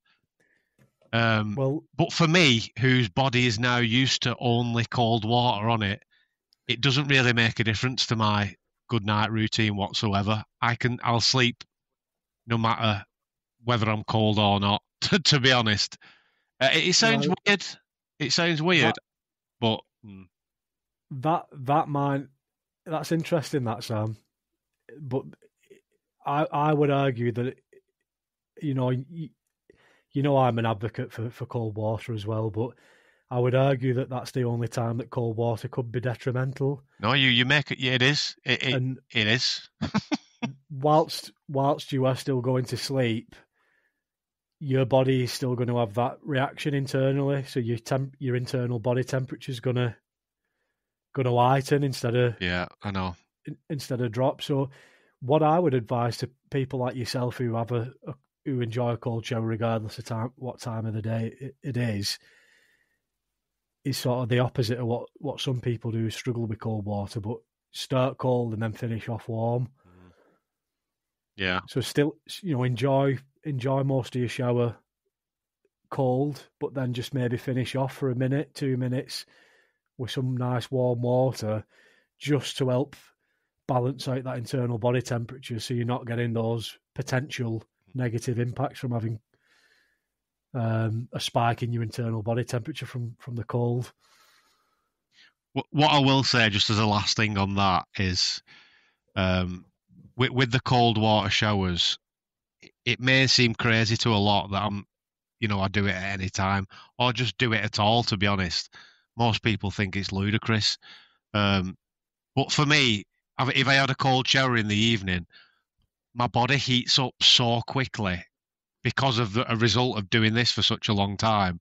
But for me, whose body is now used to only cold water on it, it doesn't really make a difference to my good night routine whatsoever. I'll sleep no matter whether I'm cold or not. To be honest, it sounds Now weird. It sounds weird, that but that might that's interesting, that Sam. But I would argue that you know I'm an advocate for cold water as well, but I would argue that that's the only time that cold water could be detrimental. no, you make it. Yeah, it is. And It is. whilst you are still going to sleep, your body is still going to have that reaction internally. So your internal body temperature is gonna lighten Yeah, I know. instead of drop. So what I would advise to people like yourself who have who enjoy a cold shower regardless of what time of the day it is sort of the opposite of what some people do, struggle with cold water, but start cold and then finish off warm. Yeah. So still, enjoy most of your shower cold, but then just maybe finish off for a minute, 2 minutes with some nice warm water, just to help balance out that internal body temperature, so you're not getting those potential negative impacts from having a spike in your internal body temperature from the cold. What I will say, just as a last thing on that, is with the cold water showers, it may seem crazy to a lot that I do it at any time, or just do it at all. To be honest, most people think it's ludicrous. But for me, if I had a cold shower in the evening, my body heats up so quickly because of a result of doing this for such a long time.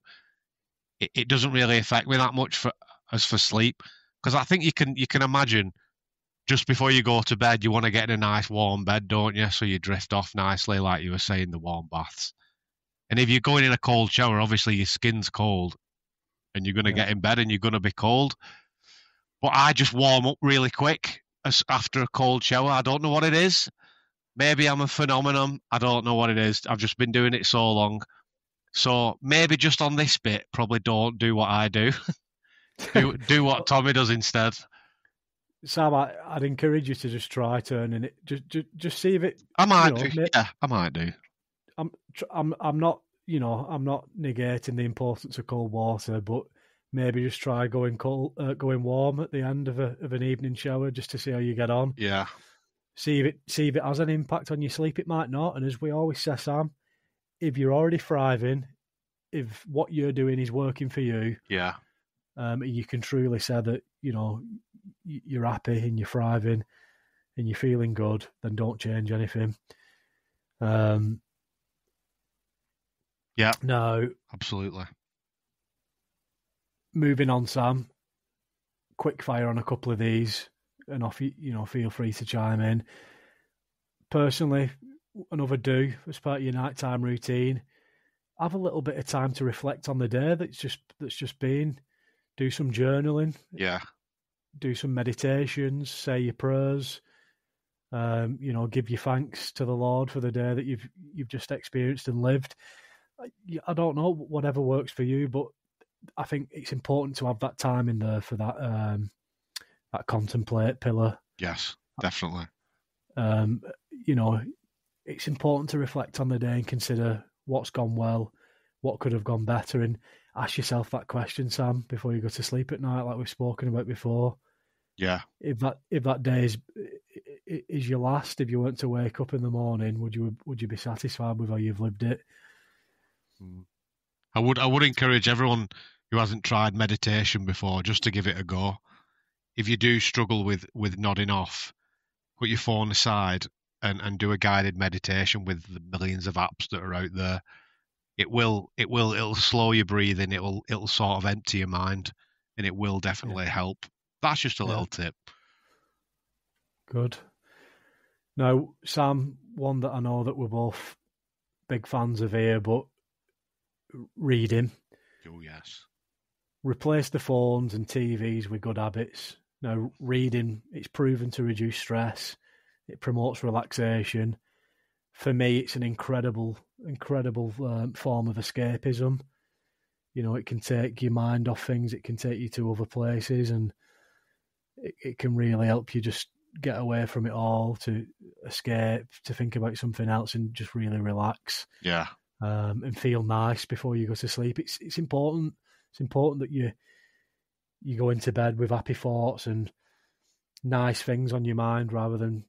It doesn't really affect me that much as for sleep, because I think you can imagine, just before you go to bed, you want to get in a nice warm bed, don't you? So you drift off nicely, like you were saying, the warm baths. And if you're going in a cold shower, obviously your skin's cold, and you're going to get in bed and you're going to be cold. But I just warm up really quick after a cold shower. I don't know what it is. Maybe I'm a phenomenon. I don't know what it is. I've just been doing it so long. So maybe just on this bit, probably don't do what I do. do what Tommy does instead. Sam, I'd encourage you to just try turning it. Just see if it. I might do. Yeah, I might do. I'm not. I'm not negating the importance of cold water, but maybe just try going warm at the end of an evening shower, just to see how you get on. Yeah. See if it has an impact on your sleep. It might not. And as we always say, Sam, if you're already thriving, if what you're doing is working for you, yeah, you can truly say that you're happy and you're thriving and you're feeling good, then don't change anything. Yeah. No. Absolutely. Moving on, Sam. Quick fire on a couple of these, and feel free to chime in. Personally, another do as part of your nighttime routine. Have a little bit of time to reflect on the day that's just been. Do some journaling. Yeah. Do some meditations. Say your prayers. Give your thanks to the Lord for the day that you've just experienced and lived. I don't know, whatever works for you, but I think it's important to have that time in there for that that contemplate pillar. Yes, definitely. It's important to reflect on the day and consider what's gone well, what could have gone better, and ask yourself that question, Sam, before you go to sleep at night, like we've spoken about before. Yeah. If that day is your last, if you weren't to wake up in the morning, would you be satisfied with how you've lived it? I would encourage everyone who hasn't tried meditation before just to give it a go. If you do struggle with nodding off, put your phone aside and do a guided meditation with the millions of apps that are out there. It'll slow your breathing. It'll sort of empty your mind, and it will definitely help. That's just a little tip. Good. Now, Sam, one that I know that we're both big fans of here, but reading. Oh, yes. Replace the phones and TVs with good habits. Now, reading, it's proven to reduce stress. It promotes relaxation. For me, it's an incredible form of escapism. It can take your mind off things. It can take you to other places, and it can really help you just get away from it all, to escape, to think about something else and just really relax. Yeah. And feel nice before you go to sleep. It's important. It's important that you go into bed with happy thoughts and nice things on your mind, rather than,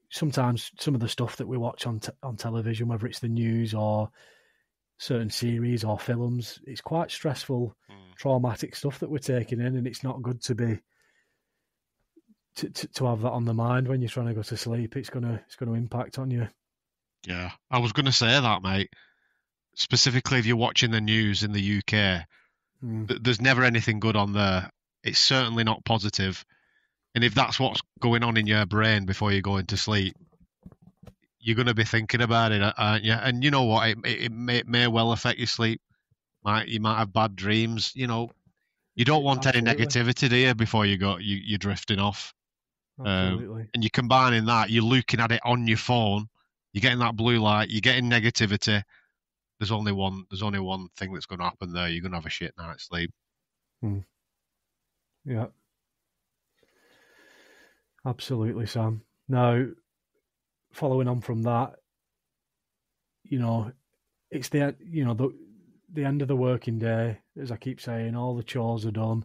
sometimes some of the stuff that we watch on television, whether it's the news or certain series or films, it's quite stressful, traumatic stuff that we're taking in, and it's not good to be to have that on the mind when you're trying to go to sleep. It's gonna impact on you. Yeah, I was going to say that, mate. Specifically, if you're watching the news in the UK, there's never anything good on there. It's certainly not positive. And if that's what's going on in your brain before you go into sleep, you're going to be thinking about it, aren't you? And you know what? It may well affect your sleep. You might have bad dreams. You don't want any negativity, do you, before you're drifting off. Absolutely. And you're combining that. You're looking at it on your phone. You're getting that blue light. You're getting negativity. There's only one thing that's going to happen there. You're going to have a shit night's sleep. Yeah. Absolutely, Sam. Now, following on from that, it's the end of the working day. As I keep saying, all the chores are done.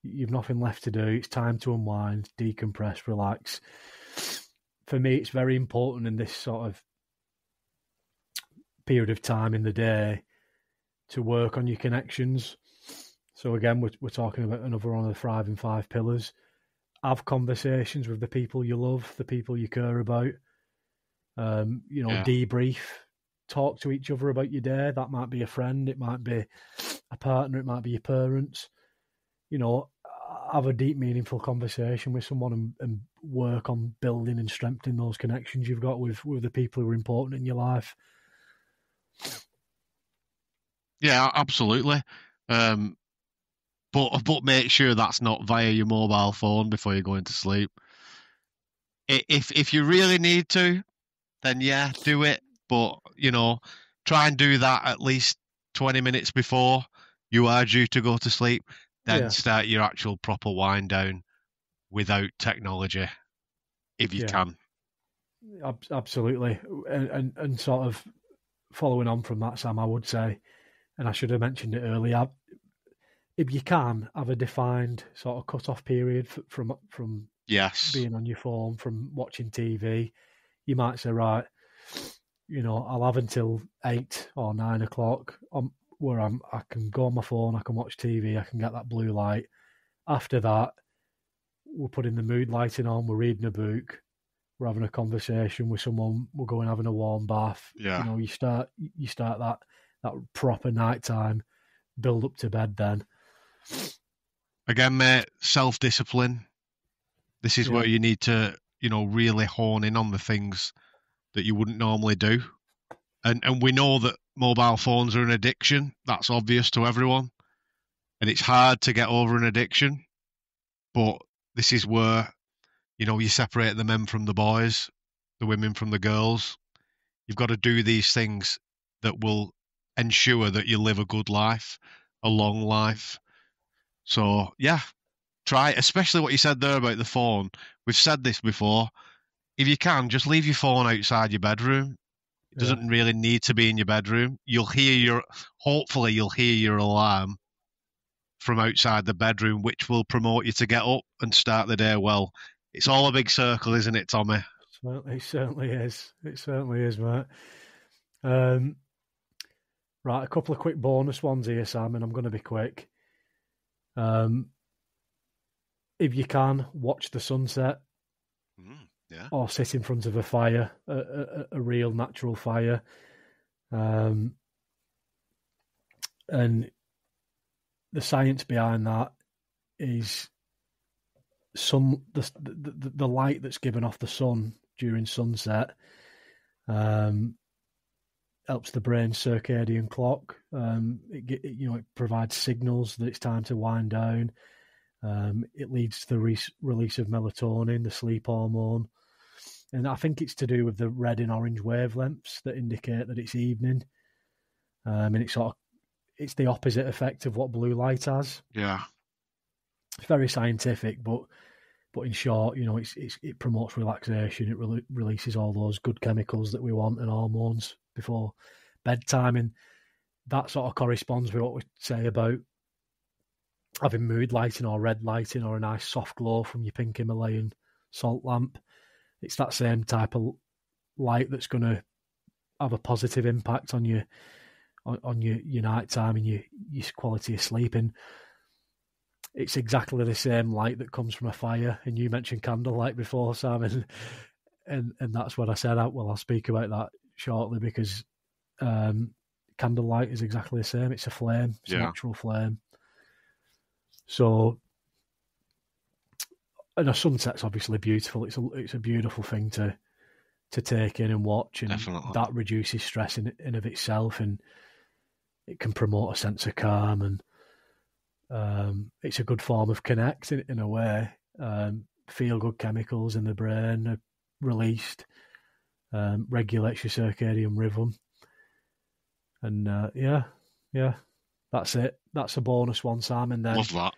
You've nothing left to do. It's time to unwind, decompress, relax. For me, it's very important in this sort of period of time in the day to work on your connections. So again, we're talking about another one of the thriving 5 pillars. Have conversations with the people you love, the people you care about. Debrief, talk to each other about your day. That might be a friend, it might be a partner, it might be your parents. Have a deep, meaningful conversation with someone and work on building and strengthening those connections you've got with the people who are important in your life. Yeah, absolutely. But make sure that's not via your mobile phone before you're going to sleep. If you really need to, then yeah, do it. But try and do that at least 20 minutes before you are due to go to sleep. Then start your actual proper wind down without technology, if you can. Absolutely, and sort of following on from that, Sam, I would say, and I should have mentioned it earlier, if you can, have a defined sort of cut-off period from being on your phone, from watching TV. You might say, right, I'll have until 8 or 9 o'clock where I can go on my phone, I can watch TV, I can get that blue light. After that, we're putting the mood lighting on, we're reading a book, we're having a conversation with someone, we're going having a warm bath. Yeah. You start that proper nighttime, build up to bed then. Again, mate, self-discipline. This is where you need to, really hone in on the things that you wouldn't normally do. And we know that mobile phones are an addiction. That's obvious to everyone. And it's hard to get over an addiction. But this is where, you separate the men from the boys, the women from the girls. You've got to do these things that will ensure that you live a good life, a long life. So, yeah, try, especially what you said there about the phone. We've said this before. If you can, just leave your phone outside your bedroom. It doesn't really need to be in your bedroom. Hopefully you'll hear your alarm from outside the bedroom, which will promote you to get up and start the day well. It's all a big circle, isn't it, Tommy? It certainly is. It certainly is, mate. Right, a couple of quick bonus ones here, Sam, and I'm going to be quick. If you can, watch the sunset. Or sit in front of a fire, a real natural fire. And the science behind that is the light that's given off the sun during sunset helps the brain's circadian clock. It provides signals that it's time to wind down. It leads to the release of melatonin, the sleep hormone. And I think it's to do with the red and orange wavelengths that indicate that it's evening. And it's the opposite effect of what blue light has. Yeah. It's very scientific, but But in short, you know, it promotes relaxation. It releases all those good chemicals that we want and hormones before bedtime, and that sort of corresponds with what we say about having mood lighting or red lighting or a nice soft glow from your pink Himalayan salt lamp. It's that same type of light that's going to have a positive impact on your night time and your quality of sleeping. It's exactly the same light that comes from a fire. And you mentioned candlelight before, Sam, and that's what I said. I'll speak about that shortly, because candlelight is exactly the same. It's a flame. It's a natural flame. So, and a sunset's obviously beautiful. It's a beautiful thing to take in and watch, and Definitely. that reduces stress in of itself, and it can promote a sense of calm, and it's a good form of connect in a way. Feel good chemicals in the brain are released, regulates your circadian rhythm, and that's it. That's a bonus one, Sam. And then Love that.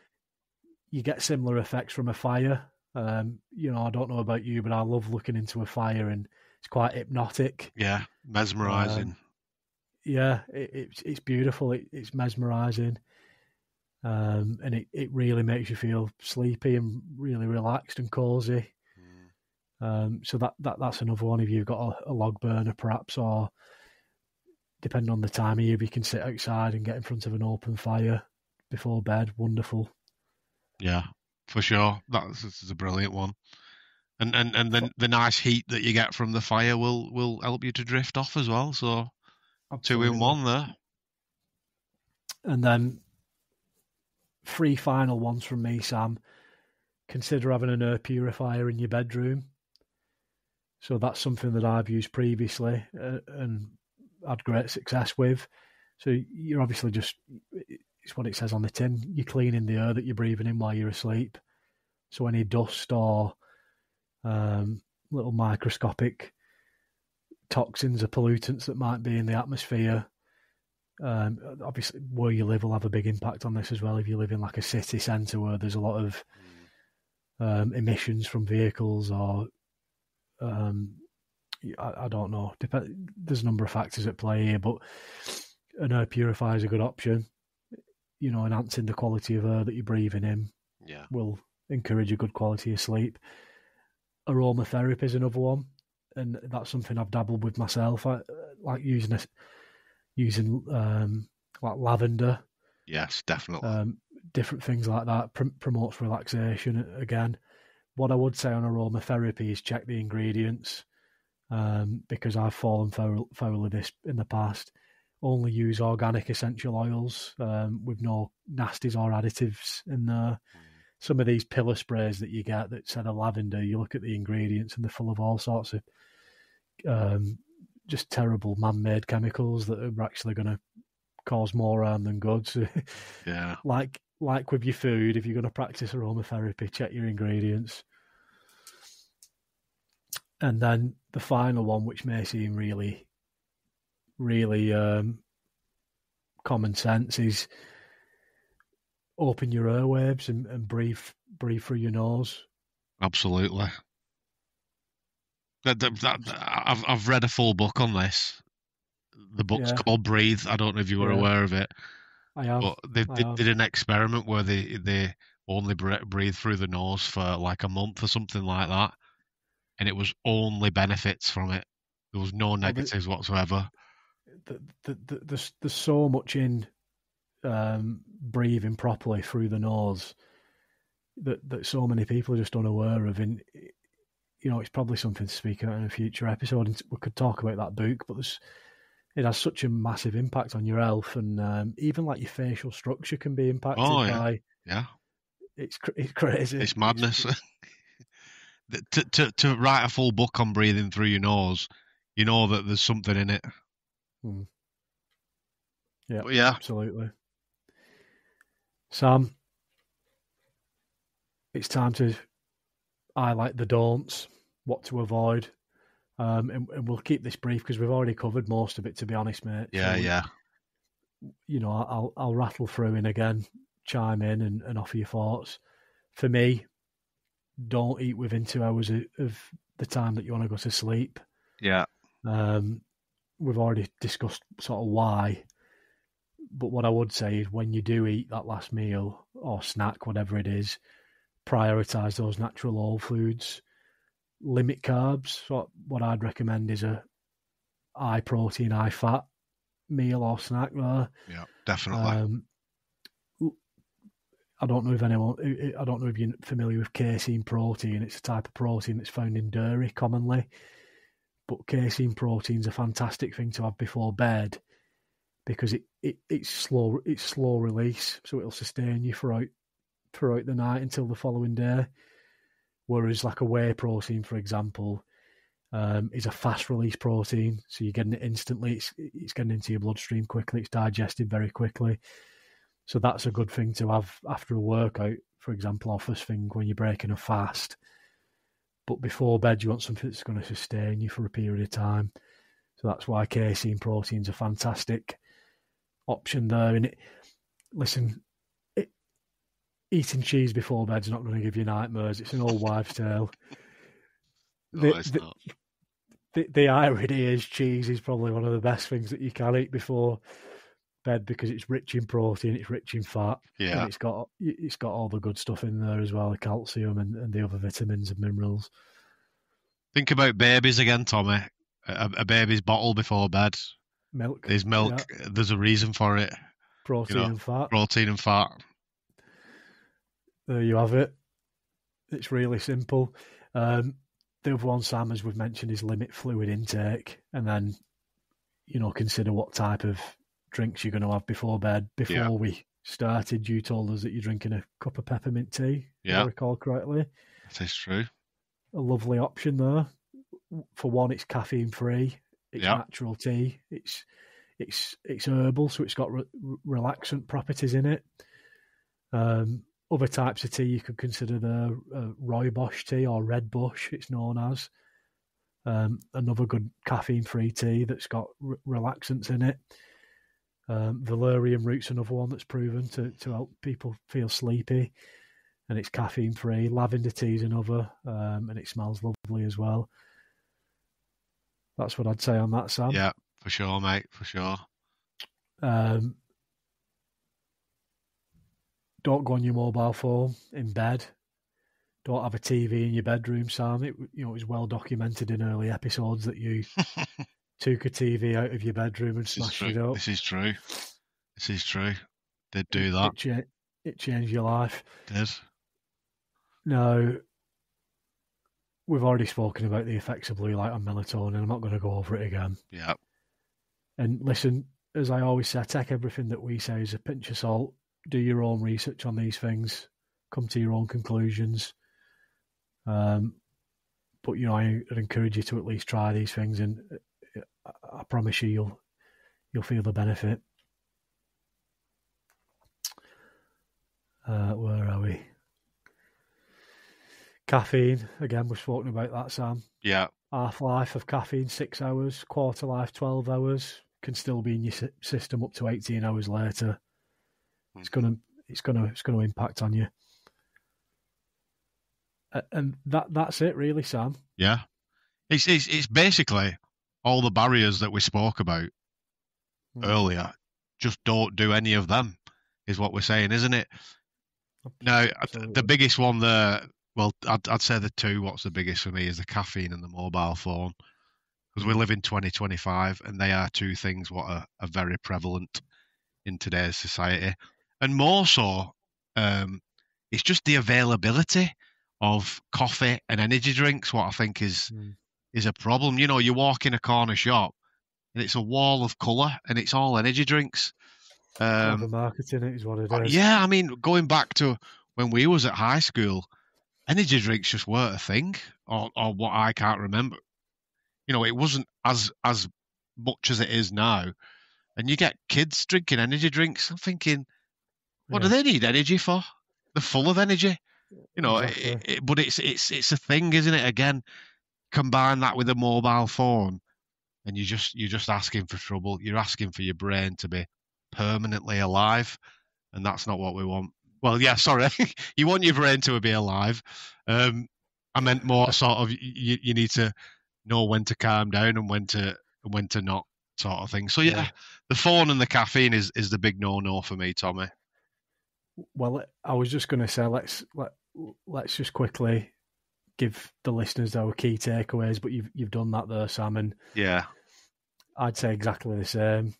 You get similar effects from a fire. You know, I don't know about you, but I love looking into a fire, and it's quite hypnotic. Yeah, mesmerising. It's beautiful. It's mesmerising, and it really makes you feel sleepy and really relaxed and cosy. So that's another one. If you've got a log burner, perhaps, or depending on the time of year, you can sit outside and get in front of an open fire before bed. Wonderful. Yeah, for sure. This is a brilliant one. And then the nice heat that you get from the fire will help you to drift off as well. So Absolutely. 2 in 1 there. And then 3 final ones from me, Sam. Consider having an air purifier in your bedroom. So that's something that I've used previously and had great success with. So you're obviously it's what it says on the tin. You're cleaning the air that you're breathing in while you're asleep. So any dust or little microscopic toxins or pollutants that might be in the atmosphere, obviously where you live will have a big impact on this as well. If you live in like a city centre where there's a lot of emissions from vehicles, or I don't know. There's a number of factors at play here, but an air purifier is a good option. You know, enhancing the quality of air that you're breathing in will encourage a good quality of sleep. Aromatherapy is another one, and that's something I've dabbled with myself. I like using like lavender. Yes, definitely. Different things like that promotes relaxation. Again, what I would say on aromatherapy is check the ingredients, because I've fallen foul of this in the past. Only use organic essential oils with no nasties or additives in there. Some of these pillar sprays that you get that say lavender, you look at the ingredients and they're full of all sorts of just terrible man-made chemicals that are actually going to cause more harm than good. So, yeah. Like with your food, if you're going to practice aromatherapy, check your ingredients. And then the final one, which may seem really common sense, is open your airwaves and breathe through your nose. Absolutely. I've read a full book on this. The book's called Breathe. I don't know if you were aware of it. I have. But they did an experiment where they only breathe through the nose for like a month or something like that, and it was only benefits from it. There was no negatives whatsoever. There's so much in breathing properly through the nose that so many people are just unaware of, and you know, it's probably something to speak about in a future episode. And we could talk about that book, but it has such a massive impact on your health, and even like your facial structure can be impacted by. Yeah, it's crazy. It's madness. to write a full book on breathing through your nose, you know that there's something in it. Yeah, absolutely. Sam, it's time to highlight the don'ts, what to avoid, and we'll keep this brief because we've already covered most of it, to be honest, mate. Yeah. You know, I'll rattle through and again chime in and offer your thoughts. For me, don't eat within 2 hours of the time that you want to go to sleep. Yeah. We've already discussed sort of why, but what I would say is when you do eat that last meal or snack, whatever it is, prioritise those natural whole foods, limit carbs. So what I'd recommend is a high protein, high fat meal or snack there. Yeah, definitely. I don't know if you're familiar with casein protein. It's a type of protein that's found in dairy commonly. But casein protein is a fantastic thing to have before bed because it's slow release, so it'll sustain you throughout the night until the following day. Whereas like a whey protein, for example, is a fast release protein, so you're getting it instantly. It's getting into your bloodstream quickly. It's digested very quickly. So that's a good thing to have after a workout, for example, or first thing when you're breaking a fast. But before bed, you want something that's going to sustain you for a period of time. So that's why casein protein's a fantastic option there. And eating cheese before bed's not going to give you nightmares. It's an old wives' tale. No, it's not. The irony is cheese is probably one of the best things that you can eat before bed because it's rich in protein, it's rich in fat, and it's got all the good stuff in there as well, the calcium and the other vitamins and minerals. Think about babies again, Tommy. A baby's bottle before bed. Milk. There's milk. Yeah. There's a reason for it. Protein and fat. Protein and fat. There you have it. It's really simple. The other one, Sam, as we've mentioned, is limit fluid intake, and then consider what type of drinks you're going to have before bed. Before we started, you told us that you're drinking a cup of peppermint tea, if I recall correctly. That is true. A lovely option there. For one, it's caffeine free. It's natural tea. It's herbal, so it's got relaxant properties in it. Other types of tea you could consider the rooibos tea or red bush, it's known as. Another good caffeine free tea that's got relaxants in it. Valerian root's another one that's proven to help people feel sleepy, and it's caffeine free. Lavender tea's another, and it smells lovely as well. That's what I'd say on that, Sam. Yeah, for sure, mate, for sure. Don't go on your mobile phone in bed. Don't have a TV in your bedroom, Sam. It was well documented in early episodes that you took a TV out of your bedroom and smashed it up. This is true. Did do that. It changed your life. Did. Now, we've already spoken about the effects of blue light on melatonin. I'm not going to go over it again. Yeah. And listen, as I always say, take everything that we say as a pinch of salt. Do your own research on these things. Come to your own conclusions. But, I encourage you to at least try these things, and I promise you'll feel the benefit. Where are we? Caffeine, again, we've spoken about that, Sam. Yeah. Half-life of caffeine, 6 hours. Quarter life, 12 hours. Can still be in your system up to 18 hours later. It's gonna impact on you. And that's it, really, Sam. Yeah. It's basically all the barriers that we spoke about earlier. Just don't do any of them, is what we're saying, isn't it? Now, the biggest one there, well, I'd say the two. What's the biggest for me is the caffeine and the mobile phone, because we live in 2025, and they are two things what are very prevalent in today's society, and more so, it's just the availability of coffee and energy drinks. What I think is a problem. You walk in a corner shop, and it's a wall of colour, and it's all energy drinks. The marketing it is what it is. Yeah, I mean, going back to when we was at high school, energy drinks just weren't a thing, or what I can't remember. It wasn't as much as it is now. And you get kids drinking energy drinks. I'm thinking, what do they need energy for? They're full of energy. Exactly. But it's a thing, isn't it? Again, combine that with a mobile phone, and you're just asking for trouble. You're asking for your brain to be permanently alive, and that's not what we want. Well, yeah, sorry. You want your brain to be alive. I meant more sort of you need to know when to calm down and when to not, sort of thing. So yeah, the phone and the caffeine is the big no for me, Tommy. Well, I was just going to say let's just quickly give the listeners our key takeaways, but you've done that there, Sam, and Yeah. I'd say exactly the same.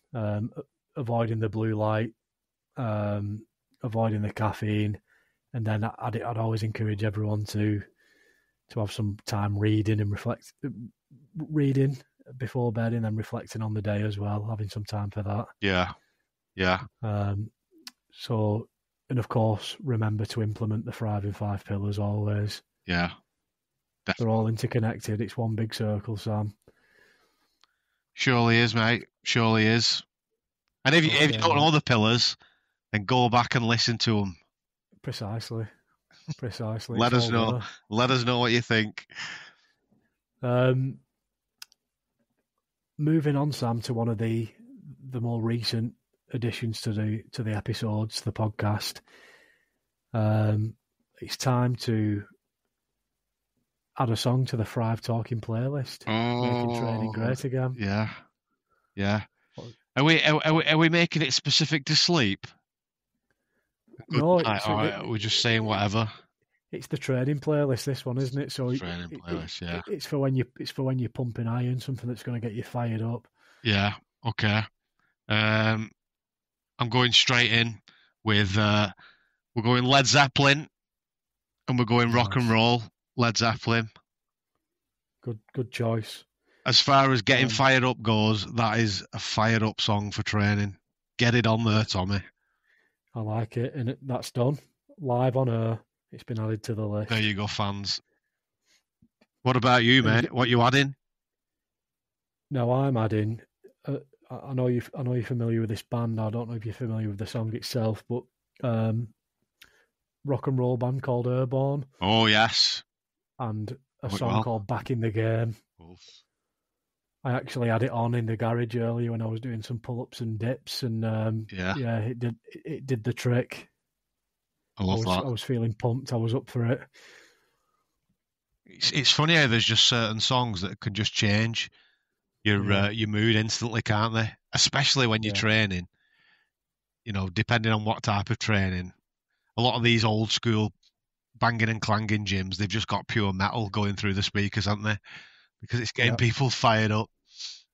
Avoiding the blue light, avoiding the caffeine, and then I'd always encourage everyone to have some time reading and reading before bed, and then reflecting on the day as well, having some time for that. Yeah. So, and of course, remember to implement the thriving 5 pillars always. Yeah. Definitely. They're all interconnected. It's one big circle, Sam. Surely is, mate. Surely is. And if you don't know the pillars, then go back and listen to them. Precisely. Let us know. There. Let us know what you think. Moving on, Sam, to one of the more recent additions to the episodes, the podcast. It's time to add a song to the Thrive Talking playlist, making training great again. Yeah. Are we making it specific to sleep? No, we're just saying whatever. It's the training playlist, this one, isn't it? So training playlist, yeah. It's for when you're pumping iron, something that's going to get you fired up. Yeah. Okay. I'm going straight in with we're going Led Zeppelin, and we're going rock and roll. Led Zeppelin. Good choice. As far as getting fired up goes, that is a fired up song for training. Get it on there, Tommy. I like it, and that's done. Live on air. It's been added to the list. There you go, fans. What about you, mate? What you adding? No, I'm adding. I know you're familiar with this band. I don't know if you're familiar with the song itself, but rock and roll band called Airborne. Oh yes. And a song called Back in the Game. Oof. I actually had it on in the garage earlier when I was doing some pull-ups and dips, and it did the trick. I love that. I was feeling pumped. I was up for it. It's funny how there's just certain songs that can just change your mood instantly, can't they? Especially when you're training. You know, depending on what type of training. A lot of these old school banging and clanging gyms, they've just got pure metal going through the speakers, haven't they? Because it's getting people fired up.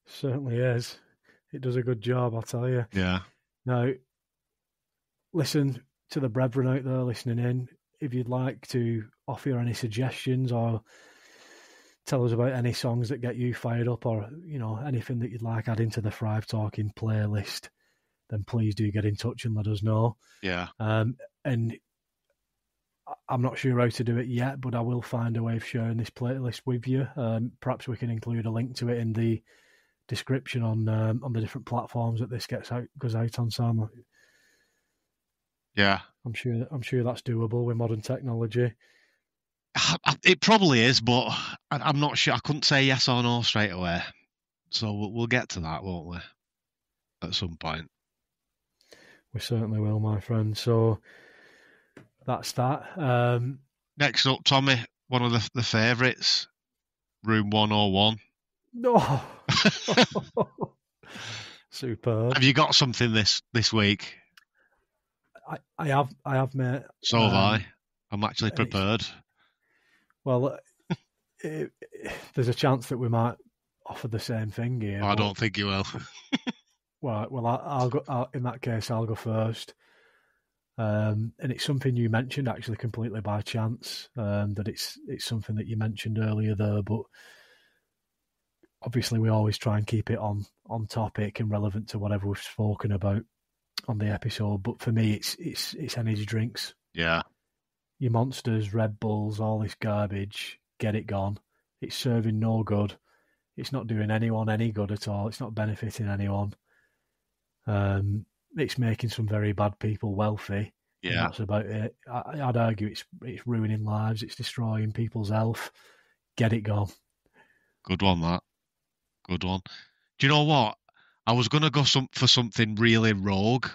Certainly is. It does a good job, I'll tell you. Yeah. Now, listen to the brethren out there listening in. If you'd like to offer any suggestions or tell us about any songs that get you fired up, or anything that you'd like adding to the Thrive Talking playlist, then please do get in touch and let us know. Yeah. And I'm not sure how to do it yet, but I will find a way of sharing this playlist with you. Perhaps we can include a link to it in the description on the different platforms that this goes out on, Sam. Yeah, I'm sure that's doable with modern technology. It probably is, but I'm not sure. I couldn't say yes or no straight away. So we'll get to that, won't we? At some point. We certainly will, my friend. So that's that. Next up, Tommy, one of the favourites, Room 101. No. Superb. Have you got something this week? I have, mate. So have I. I'm actually prepared. Well, there's a chance that we might offer the same thing here. I don't think you will. Well, I'll go. In that case, I'll go first. And it's something you mentioned actually completely by chance. That it's something that you mentioned earlier there, but obviously we always try and keep it on topic and relevant to whatever we've spoken about on the episode. But for me, it's energy drinks. Yeah. Your Monsters, Red Bulls, all this garbage, get it gone. It's serving no good. It's not doing anyone any good at all. It's not benefiting anyone. It's making some very bad people wealthy. Yeah. That's about it. I'd argue it's ruining lives. It's destroying people's health. Get it gone. Good one, that. Good one. Do you know what? I was going to go for something really rogue,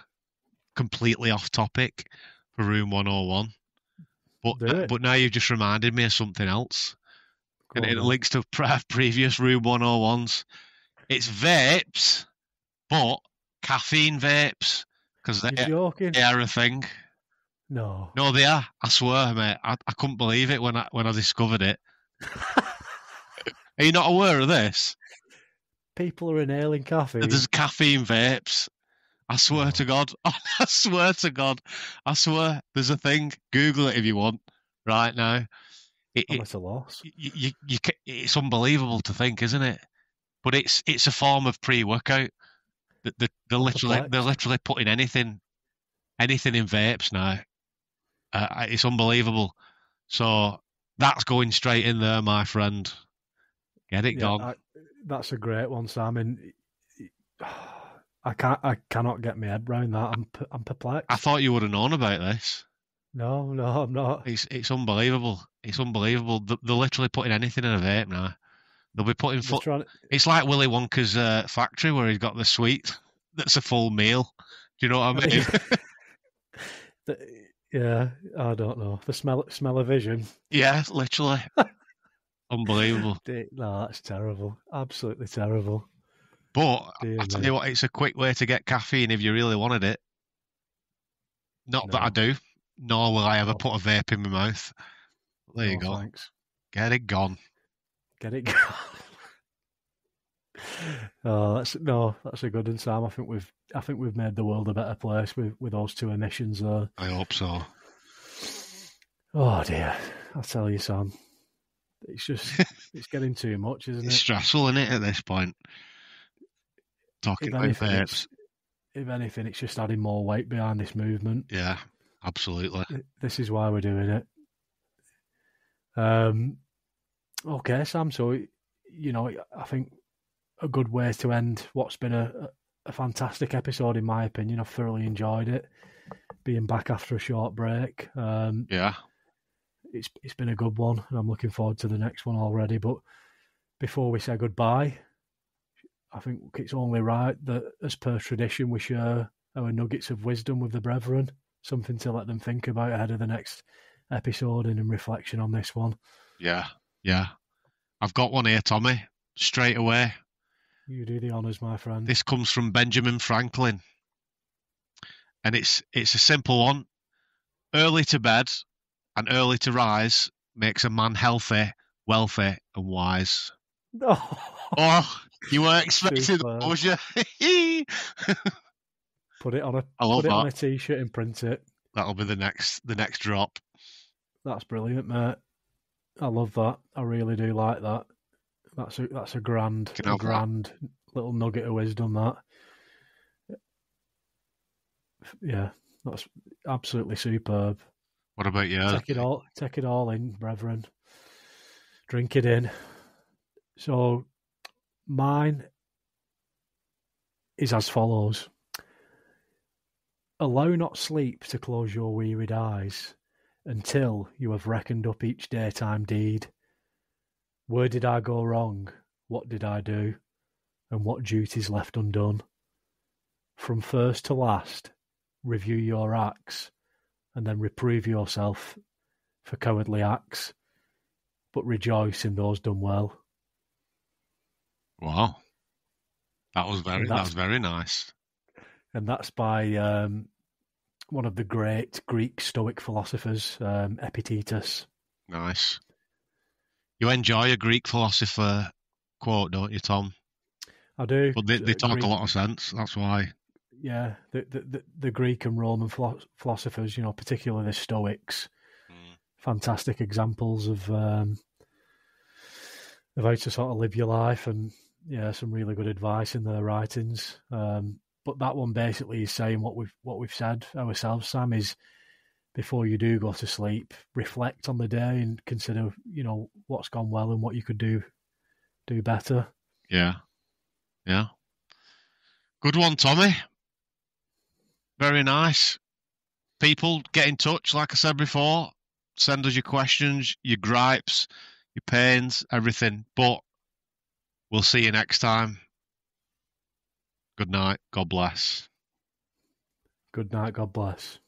completely off topic, for Room 101. Do it. But now you've just reminded me of something else. Go And on, it then. links to previous Room 101s. It's vapes, but caffeine vapes. Because You're joking? they are a thing. No. No, they are. I swear, mate. I couldn't believe it when I discovered it. Are you not aware of this? People are inhaling caffeine. There's caffeine vapes. I swear to God. I swear to God. I swear. There's a thing. Google it if you want right now. I'm at a loss. It's unbelievable to think, isn't it? But it's a form of pre-workout. They're literally putting anything in vapes now. It's unbelievable. So that's going straight in there, my friend. Get it gone. That's a great one, Sam. And I cannot get my head around that. I'm perplexed. I thought you would have known about this. No, I'm not. It's unbelievable. It's unbelievable. They're literally putting anything in a vape now. They'll be putting It's like Willy Wonka's factory where he's got the sweet. That's a full meal. Do you know what I mean? Yeah, I don't know. The smell of vision. Yeah, literally. Unbelievable. No, that's terrible. Absolutely terrible. But I tell you what, it's a quick way to get caffeine if you really wanted it. Not that I do, nor will I ever put a vape in my mouth. There you go. Thanks. Get it gone. Get it gone. That's a good one, Sam. I think we've made the world a better place with those two emissions there. I hope so. Oh dear, I tell you, Sam, it's getting too much, isn't it? It's stressful, isn't it, at this point? Talking about vapes. If anything, it's just adding more weight behind this movement. Yeah, absolutely. This is why we're doing it. Okay, Sam. So, I think a good way to end what's been a fantastic episode, in my opinion. I've thoroughly enjoyed it. Being back after a short break. Yeah. It's been a good one, and I'm looking forward to the next one already. But before we say goodbye, I think it's only right that, as per tradition, we share our nuggets of wisdom with the brethren, something to let them think about ahead of the next episode and in reflection on this one. Yeah. I've got one here, Tommy, straight away. You do the honours, my friend. This comes from Benjamin Franklin, and it's a simple one. Early to bed and early to rise makes a man healthy, wealthy, and wise. Oh, you weren't expecting that, was you? Put it on a t-shirt and print it. That'll be the next drop. That's brilliant, mate. I love that. I really do like that. That's a grand little nugget of wisdom, that. Yeah, that's absolutely superb. What about you? Take it all in, brethren. Drink it in. So, mine is as follows. Allow not sleep to close your wearied eyes until you have reckoned up each daytime deed. Where did I go wrong? What did I do? And what duties left undone? From first to last, review your acts, and then reprove yourself for cowardly acts, but rejoice in those done well. Wow. That was very nice. And that's by one of the great Greek Stoic philosophers, Epictetus. Nice. You enjoy a Greek philosopher quote, don't you, Tom? I do. But they talk a lot of sense. That's why. Yeah, the Greek and Roman philosophers, particularly the Stoics, fantastic examples of how to sort of live your life, and some really good advice in their writings. But that one basically is saying what we've said ourselves, Sam, is before you do go to sleep, reflect on the day and consider, what's gone well and what you could do better. Yeah. Good one, Tommy. Very nice. People, get in touch, like I said before. Send us your questions, your gripes, your pains, everything. But we'll see you next time. Good night. God bless. Good night. God bless.